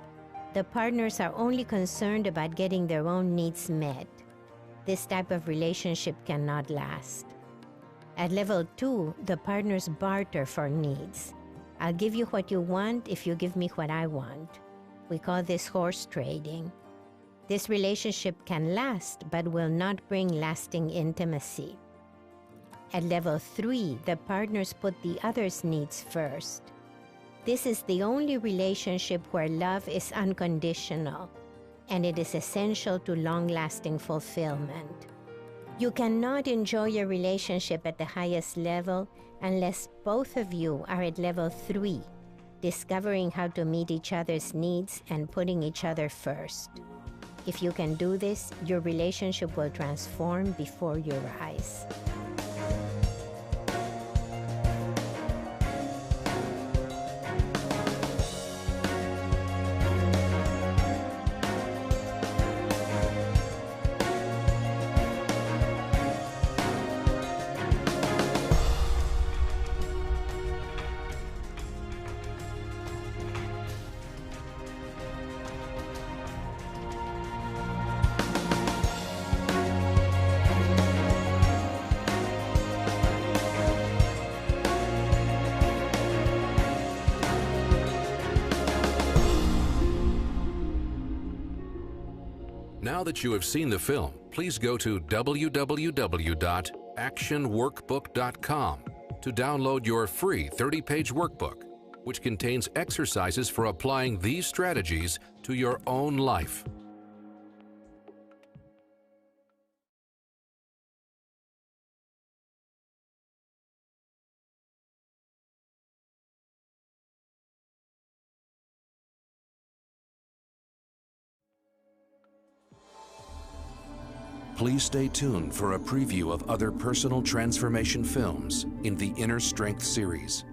the partners are only concerned about getting their own needs met. This type of relationship cannot last. At level 2, the partners barter for needs. I'll give you what you want if you give me what I want. We call this horse trading. This relationship can last, but will not bring lasting intimacy. At level 3, the partners put the other's needs first. This is the only relationship where love is unconditional, and it is essential to long-lasting fulfillment. You cannot enjoy your relationship at the highest level unless both of you are at level 3, discovering how to meet each other's needs and putting each other first. If you can do this, your relationship will transform before your eyes. Now that you have seen the film, please go to www.actionworkbook.com to download your free 30-page workbook, which contains exercises for applying these strategies to your own life. Please stay tuned for a preview of other personal transformation films in the Inner Strength series.